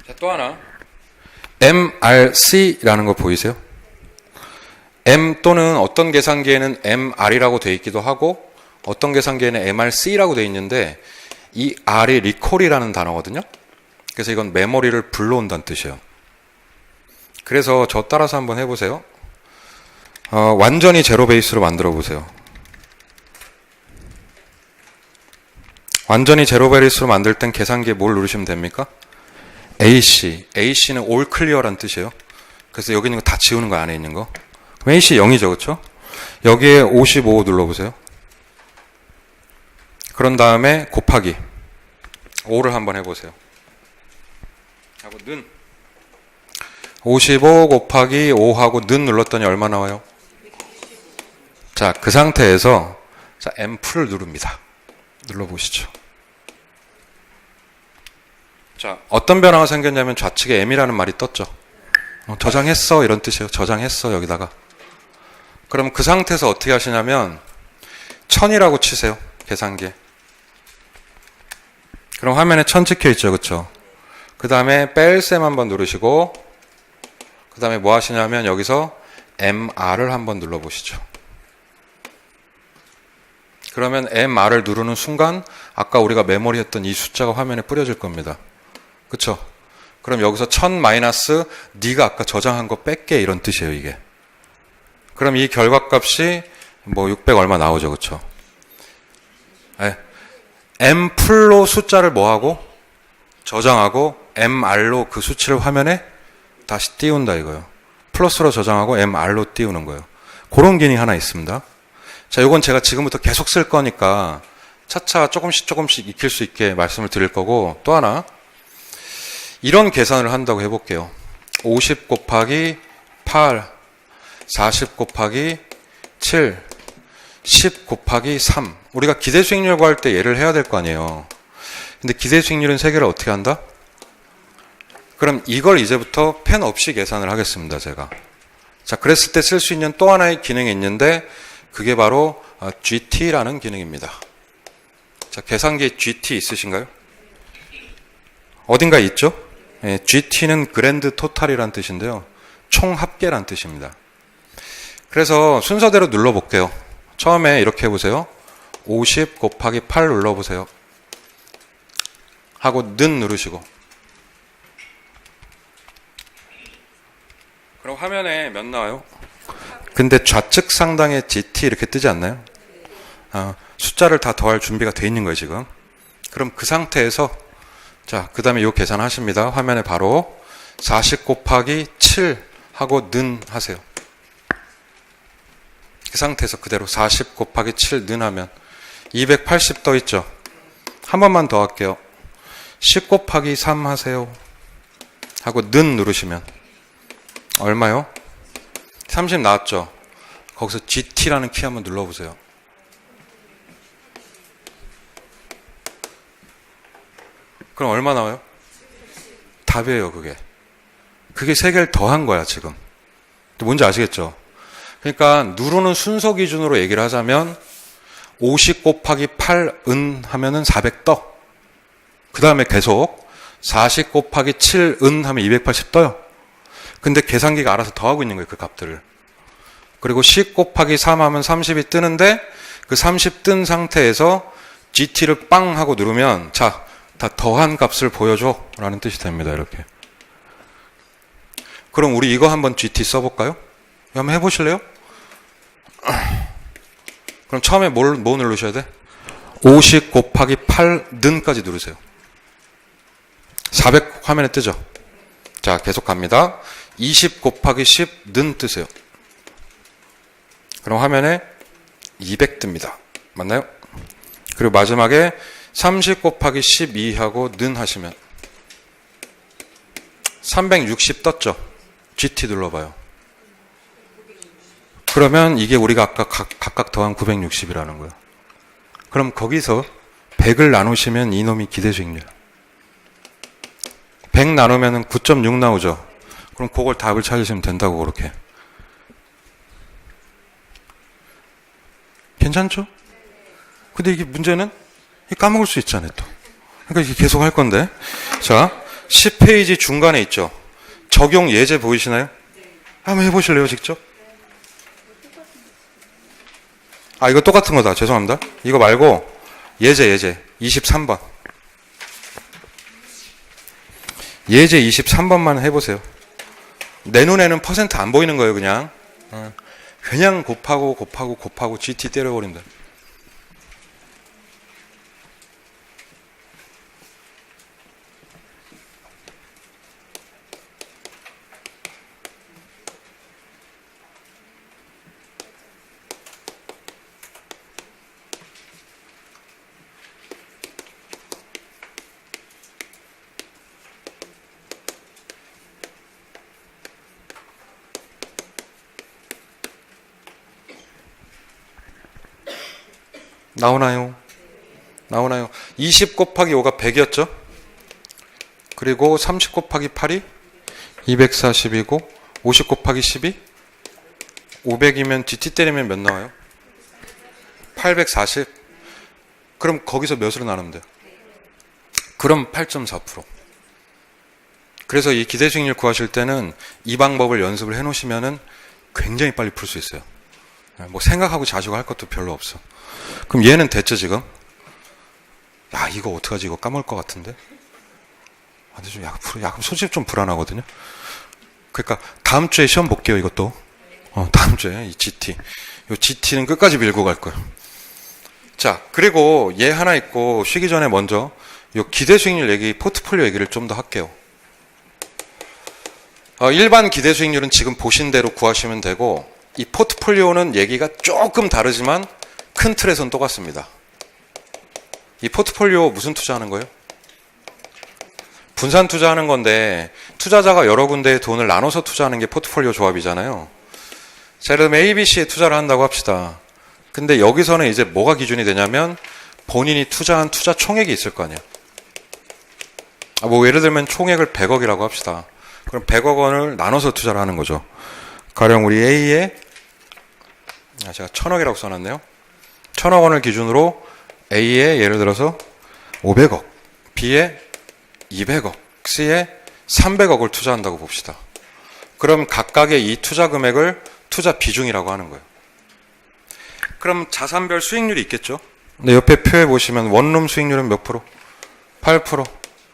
자, 또 하나 MRC라는 거 보이세요? M 또는 어떤 계산기에는 MR이라고 되어 있기도 하고 어떤 계산기에는 MRC라고 되어 있는데 이 R이 리콜이라는 단어거든요. 그래서 이건 메모리를 불러온다는 뜻이에요. 그래서 저 따라서 한번 해보세요. 완전히 제로 베이스로 만들어 보세요. 완전히 제로 베이스로 만들 땐 계산기에 뭘 누르시면 됩니까? AC. AC는 all clear란 뜻이에요. 그래서 여기 있는 거 다 지우는 거, 안에 있는 거. 그럼 AC 0이죠, 그렇죠? 여기에 55 눌러보세요. 그런 다음에 곱하기 5를 한번 해보세요. 하고 는 55 곱하기 5하고 는 눌렀더니 얼마 나와요? 자, 그 상태에서 자, M+를 누릅니다. 눌러보시죠. 자, 어떤 변화가 생겼냐면 좌측에 M이라는 말이 떴죠. 저장했어 이런 뜻이에요. 저장했어 여기다가. 그럼 그 상태에서 어떻게 하시냐면 1000이라고 치세요. 계산기에. 그럼 화면에 1000 찍혀 있죠. 그렇죠? 그 다음에 뺄셈 한번 누르시고 그 다음에 뭐 하시냐면 여기서 MR을 한번 눌러보시죠. 그러면 MR을 누르는 순간 아까 우리가 메모리 했던 이 숫자가 화면에 뿌려질 겁니다. 그쵸? 그럼 여기서 1000 마이너스 네가 아까 저장한 거 뺄게 이런 뜻이에요, 이게. 그럼 이 결과값이 뭐 600 얼마 나오죠, 그쵸? 네. M+로 숫자를 뭐하고? 저장하고 MR로 그 수치를 화면에 다시 띄운다 이거예요. 플러스로 저장하고 MR로 띄우는 거예요. 그런 기능이 하나 있습니다. 자, 이건 제가 지금부터 계속 쓸 거니까 차차 조금씩 익힐 수 있게 말씀을 드릴 거고, 또 하나 이런 계산을 한다고 해볼게요. 50 곱하기 8, 40 곱하기 7, 10 곱하기 3. 우리가 기대 수익률 구할 때 얘를 해야 될 거 아니에요. 근데 기대 수익률은 3개를 어떻게 한다? 그럼 이걸 이제부터 펜 없이 계산을 하겠습니다, 제가. 자, 그랬을 때 쓸 수 있는 또 하나의 기능이 있는데 그게 바로 GT라는 기능입니다. 자, 계산기에 GT 있으신가요? 어딘가에 있죠? 예, GT는 그랜드 토탈이라는 뜻인데요. 총 합계란 뜻입니다. 그래서 순서대로 눌러볼게요. 처음에 이렇게 해보세요. 50 곱하기 8 눌러보세요. 하고 는 누르시고. 그럼 화면에 몇 나와요? 근데 좌측 상단에 GT 이렇게 뜨지 않나요? 숫자를 다 더할 준비가 돼 있는 거예요, 지금. 그럼 그 상태에서 자, 그 다음에 요 계산하십니다. 화면에 바로 40 곱하기 7 하고 는 하세요. 그 상태에서 그대로 40 곱하기 7 는 하면 280 떠 있죠. 한 번만 더 할게요. 10 곱하기 3 하세요. 하고 는 누르시면 얼마요? 30 나왔죠. 거기서 GT라는 키 한번 눌러보세요. 그럼 얼마 나와요? 답이에요, 그게. 그게 3개를 더한 거야, 지금. 뭔지 아시겠죠? 그러니까 누르는 순서 기준으로 얘기를 하자면 50 곱하기 8은 하면은 400 떠. 그 다음에 계속 40 곱하기 7은 하면 280 떠요. 근데 계산기가 알아서 더하고 있는 거예요, 그 값들을. 그리고 10 곱하기 3 하면 30이 뜨는데 그 30 뜬 상태에서 GT를 빵 하고 누르면 자, 다 더한 값을 보여줘 라는 뜻이 됩니다, 이렇게. 그럼 우리 이거 한번 GT 써볼까요? 한번 해보실래요? 그럼 처음에 뭐 누르셔야 돼? 50 곱하기 8는까지 누르세요. 400 화면에 뜨죠? 자, 계속 갑니다. 20 곱하기 10는 뜨세요. 그럼 화면에 200 뜹니다. 맞나요? 그리고 마지막에 30 곱하기 12하고 는 하시면 360 떴죠? GT 눌러봐요. 그러면 이게 우리가 아까 각각 더한 960이라는 거예요. 그럼 거기서 100을 나누시면 이놈이 기대수익률. 100 나누면 9.6 나오죠? 그럼 그걸 답을 찾으시면 된다고, 그렇게. 괜찮죠? 근데 이게 문제는 까먹을 수 있잖아요, 또. 그러니까 이게 계속 할 건데. 자, 10페이지 중간에 있죠? 적용 예제 보이시나요? 한번 해보실래요, 직접? 이거 똑같은 거다. 죄송합니다. 이거 말고 예제 23번. 예제 23번만 해보세요. 내 눈에는 퍼센트 안 보이는 거예요, 그냥. 그냥 곱하고 GT 때려버린다. 나오나요? 20 곱하기 5가 100이었죠? 그리고 30 곱하기 8이 240이고 50 곱하기 10이 500이면 GT 때리면 몇 나와요? 840. 그럼 거기서 몇으로 나누면 돼요? 그럼 8.4%. 그래서 이 기대수익률 구하실 때는 이 방법을 연습을 해놓으시면은 굉장히 빨리 풀 수 있어요. 뭐 생각하고 자시고 할 것도 별로 없어. 그럼 얘는 됐죠, 지금? 야, 이거 어떡하지? 이거 까먹을 것 같은데? 근데 좀 약간 솔직히 좀 불안하거든요? 그러니까 다음 주에 시험 볼게요, 이것도. 다음 주에 이 GT. 이 GT는 끝까지 밀고 갈 거예요. 자, 그리고 얘 하나 있고 쉬기 전에 먼저 이 기대수익률 얘기, 포트폴리오 얘기를 좀 더 할게요. 일반 기대수익률은 지금 보신 대로 구하시면 되고 이 포트폴리오는 얘기가 조금 다르지만 큰 틀에서는 똑같습니다. 이 포트폴리오 무슨 투자하는 거예요? 분산 투자하는 건데 투자자가 여러 군데에 돈을 나눠서 투자하는 게 포트폴리오 조합이잖아요. 자, 예를 들면 ABC에 투자를 한다고 합시다. 근데 여기서는 이제 뭐가 기준이 되냐면 본인이 투자한 투자 총액이 있을 거 아니에요. 뭐 예를 들면 총액을 100억이라고 합시다. 그럼 100억 원을 나눠서 투자를 하는 거죠. 가령 우리 A에 제가 1000억이라고 써놨네요. 1000억 원을 기준으로 A에 예를 들어서 500억, B에 200억, C에 300억을 투자한다고 봅시다. 그럼 각각의 이 투자 금액을 투자 비중이라고 하는 거예요. 그럼 자산별 수익률이 있겠죠? 근데 옆에 표에 보시면 원룸 수익률은 몇 프로? 8%.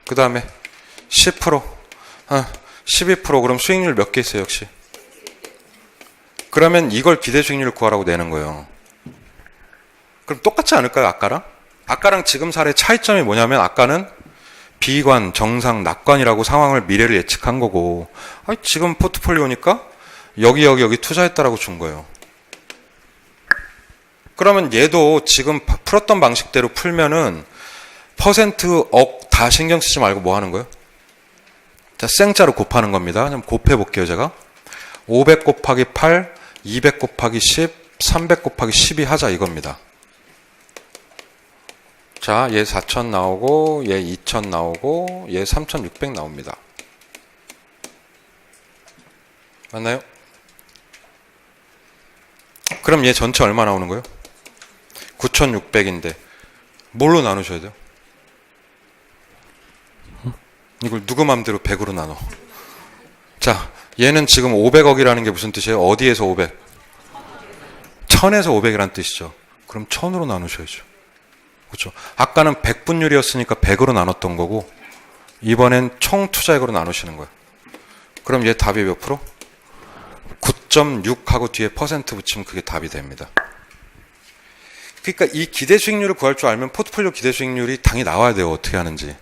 그 다음에 10%. 12%. 그럼 수익률 몇 개 있어요, 역시? 그러면 이걸 기대 수익률을 구하라고 내는 거예요. 그럼 똑같지 않을까요, 아까랑? 아까랑 지금 사례 차이점이 뭐냐면 아까는 비관, 정상, 낙관이라고 상황을 미래를 예측한 거고 지금 포트폴리오니까 여기 투자했다라고 준 거예요. 그러면 얘도 지금 풀었던 방식대로 풀면은 퍼센트, 억 다 신경 쓰지 말고 뭐 하는 거예요? 자, 생자로 곱하는 겁니다. 좀 곱해 볼게요, 제가. 500 곱하기 8, 200 곱하기 10, 300 곱하기 12 하자 이겁니다. 자, 얘 4,000 나오고, 얘 2,000 나오고, 얘 3,600 나옵니다. 맞나요? 그럼 얘 전체 얼마 나오는 거예요? 9,600인데 뭘로 나누셔야 돼요? 이걸 누구 맘대로 100으로 나눠? 자, 얘는 지금 500억이라는 게 무슨 뜻이에요? 어디에서 500? 1000에서 500이라는 뜻이죠. 그럼 1000으로 나누셔야죠. 그렇죠? 아까는 100분율이었으니까 100으로 나눴던 거고 이번엔 총 투자액으로 나누시는 거예요. 그럼 얘 답이 몇 프로? 9.6하고 뒤에 퍼센트 붙이면 그게 답이 됩니다. 그러니까 이 기대 수익률을 구할 줄 알면 포트폴리오 기대 수익률이 당연히 나와야 돼요. 어떻게 하는지.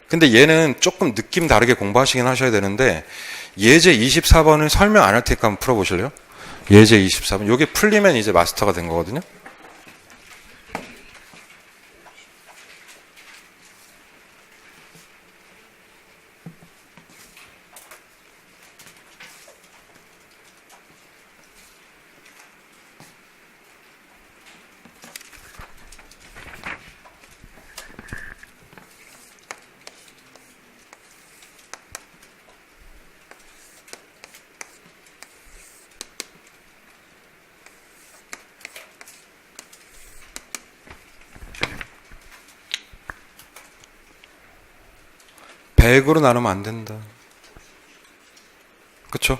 근데 얘는 조금 느낌 다르게 공부하시긴 하셔야 되는데 예제 24번을 설명 안 할 테니까 한번 풀어보실래요? 예제 24번. 요게 풀리면 이제 마스터가 된 거거든요. 백으로 나누면 안 된다. 그쵸?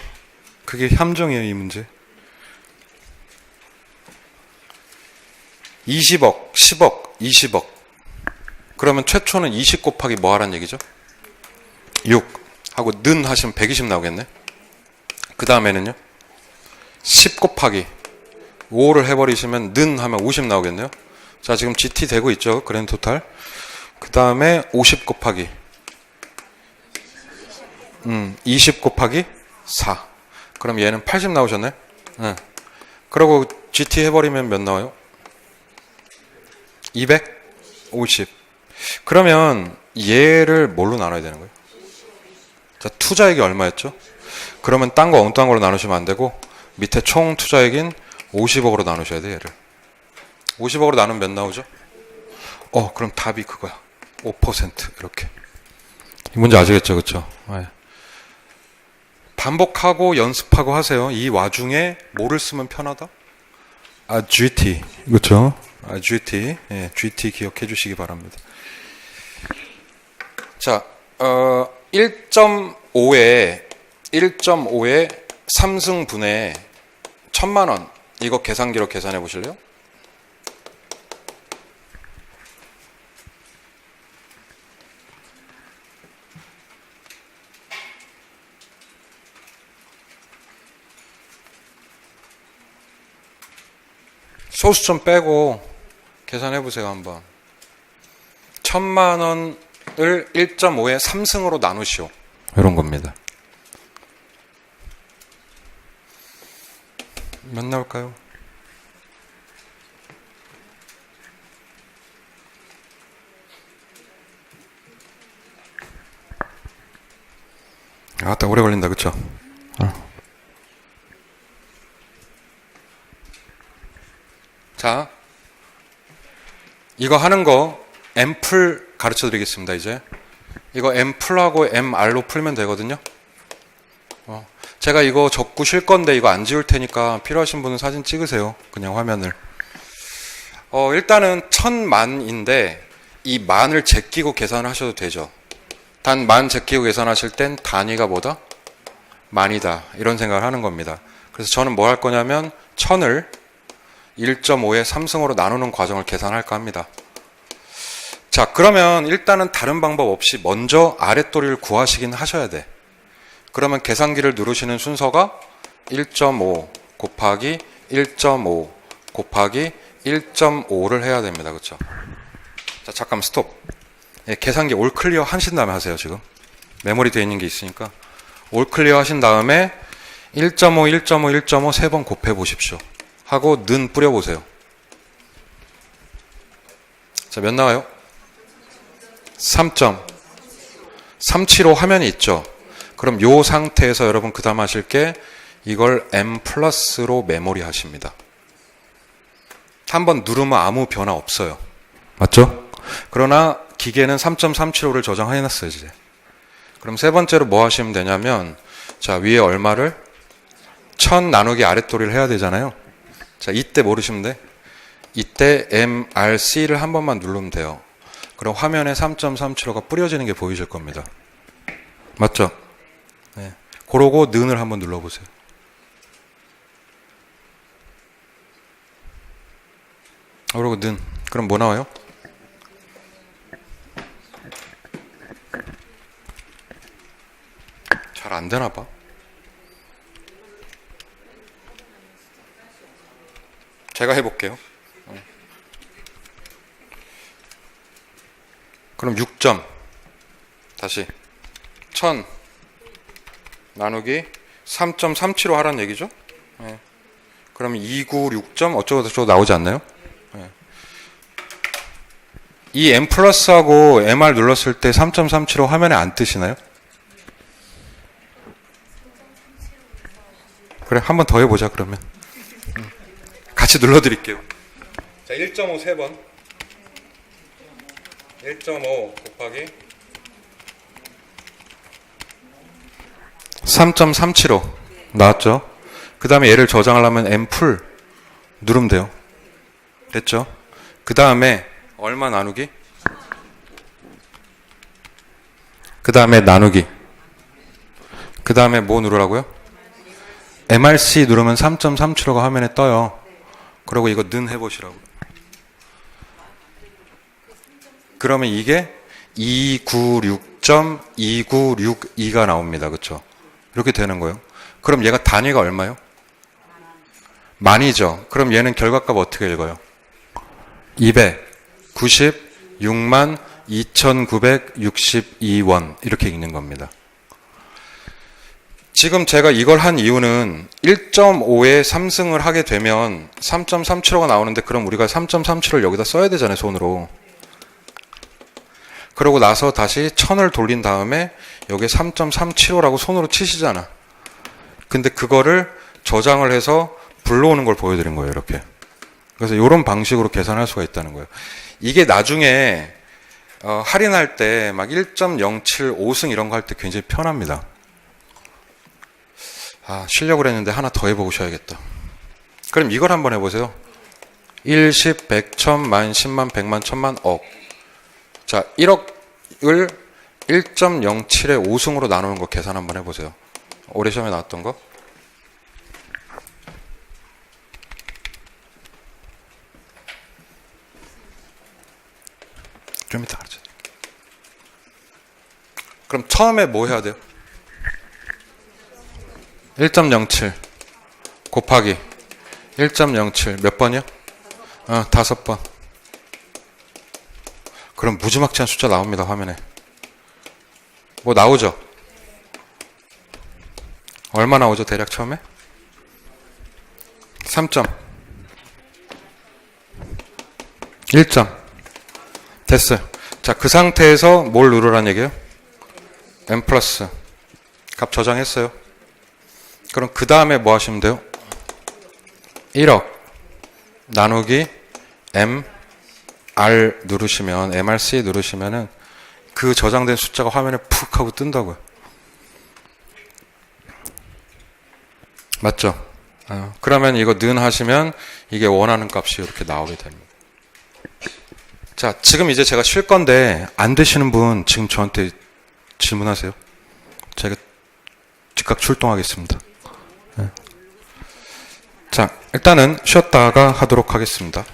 그게 함정이에요, 이 문제. 20억, 10억, 20억. 그러면 최초는 20 곱하기 뭐 하란 얘기죠? 6 하고 는 하시면 120 나오겠네. 그 다음에는요? 10 곱하기 5를 해버리시면 는 하면 50 나오겠네요. 자, 지금 GT 되고 있죠? 그랜드 토탈. 그 다음에 50 곱하기 20 곱하기 4. 그럼 얘는 80 나오셨네? 네. 그리고 GT 해버리면 몇 나와요? 250. 그러면 얘를 뭘로 나눠야 되는 거예요? 자, 투자액이 얼마였죠? 그러면 딴 거 엉뚱한 걸로 나누시면 안 되고 밑에 총 투자액인 50억으로 나누셔야 돼, 얘를. 50억으로 나누면 몇 나오죠? 그럼 답이 그거야. 5% 이렇게. 이 문제 아시겠죠? 그쵸? 네. 반복하고 연습하고 하세요. 이 와중에 뭐를 쓰면 편하다? GT. 그렇죠? GT. 예, GT 기억해 주시기 바랍니다. 자, 1.5에 3승분의 1000만 원. 이거 계산기로 계산해 보실래요? 소수 좀 빼고 계산해 보세요, 한번. 1000만 원을 1.5에 3승으로 나누시오. 이런 겁니다. 몇 나올까요? 아따, 오래 걸린다, 그쵸? 자, 이거 하는 거 M풀 가르쳐 드리겠습니다. 이제 이거 M풀하고 MR로 풀면 되거든요. 제가 이거 적고 쉴 건데 이거 안 지울 테니까 필요하신 분은 사진 찍으세요. 그냥 화면을. 일단은 1000만인데 이 만을 제끼고 계산하셔도 되죠. 단 만 제끼고 계산하실 땐 단위가 뭐다? 만이다. 이런 생각을 하는 겁니다. 그래서 저는 뭐 할 거냐면 1000을 1.5의 3승으로 나누는 과정을 계산할까 합니다. 자, 그러면 일단은 다른 방법 없이 먼저 아랫도리를 구하시긴 하셔야 돼. 그러면 계산기를 누르시는 순서가 1.5 곱하기 1.5 곱하기 1.5를 해야 됩니다. 그렇죠? 자, 잠깐 스톱. 예, 계산기 올 클리어 하신 다음에 하세요. 지금 메모리 되어 있는 게 있으니까 올 클리어 하신 다음에 1.5, 1.5, 1.5 세 번 곱해 보십시오. 하고 는 뿌려 보세요. 자, 몇 나와요? 3.375 화면이 있죠. 그럼 요 상태에서 여러분 그 다음 하실 게 이걸 M 플러스로 메모리 하십니다. 한번 누르면 아무 변화 없어요. 맞죠? 그러나 기계는 3.375를 저장해 놨어요, 이제. 그럼 세 번째로 뭐 하시면 되냐면, 자, 위에 얼마를? 1000 나누기 아랫도리를 해야 되잖아요. 자, 이때 모르시면 돼. 이때 MRC를 한 번만 누르면 돼요. 그럼 화면에 3.375가 뿌려지는 게 보이실 겁니다. 맞죠? 네. 그러고 는을 한번 눌러보세요. 그러고 는. 그럼 뭐 나와요? 잘 안 되나 봐. 제가 해볼게요. 그럼 6점. 다시. 1000 나누기 3.375 하라는 얘기죠? 네. 그럼 296점 어쩌고저쩌고 나오지 않나요? 네. 이 M 플러스하고 MR 눌렀을 때 3.375 화면에 안 뜨시나요? 그래, 한 번 더 해보자, 그러면. 같이 눌러드릴게요. 자, 1.5 세 번. 1.5 곱하기 3.375 나왔죠? 그 다음에 얘를 저장하려면 M풀 누르면 돼요. 됐죠? 그 다음에 얼마 나누기? 그 다음에 나누기. 그 다음에 뭐 누르라고요? MRC 누르면 3.375가 화면에 떠요. 그리고 이거 는 해보시라고. 그러면 이게 296.2962가 나옵니다. 그렇죠? 이렇게 되는 거예요. 그럼 얘가 단위가 얼마요? 만이죠. 그럼 얘는 결과값 어떻게 읽어요? 296만 2,962원 이렇게 읽는 겁니다. 지금 제가 이걸 한 이유는 1.5에 3승을 하게 되면 3.375가 나오는데 그럼 우리가 3.375를 여기다 써야 되잖아요. 손으로. 그러고 나서 다시 1000을 돌린 다음에 여기에 3.375라고 손으로 치시잖아. 근데 그거를 저장을 해서 불러오는 걸 보여드린 거예요. 이렇게. 그래서 이런 방식으로 계산할 수가 있다는 거예요. 이게 나중에 할인할 때 막 1.075승 이런 거 할 때 굉장히 편합니다. 실력을 했는데 하나 더 해보셔야겠다. 그럼 이걸 한번 해보세요. 1, 10, 100, 1000만, 10만, 100만, 1000만, 억. 자, 1억을 1.07의 5승으로 나누는 거 계산 한번 해보세요. 올해 시험에 나왔던 거. 좀 이따 가르쳐. 그럼 처음에 뭐 해야 돼요? 1.07 곱하기 1.07 몇 번이요? 5번. 그럼 무지막지한 숫자 나옵니다. 화면에. 뭐 나오죠? 얼마 나오죠? 대략 처음에? 3점 1점 됐어요. 자, 그 상태에서 뭘 누르라는 얘기예요? M 플러스 값 저장했어요. 그럼 그 다음에 뭐 하시면 돼요? 1억 나누기 M R 누르시면 MRC 누르시면은 그 저장된 숫자가 화면에 푹 하고 뜬다고요. 맞죠? 그러면 이거 는 하시면 이게 원하는 값이 이렇게 나오게 됩니다. 자, 지금 이제 제가 쉴 건데 안 되시는 분 지금 저한테 질문하세요. 제가 즉각 출동하겠습니다. 자, 일단은 쉬었다가 하도록 하겠습니다.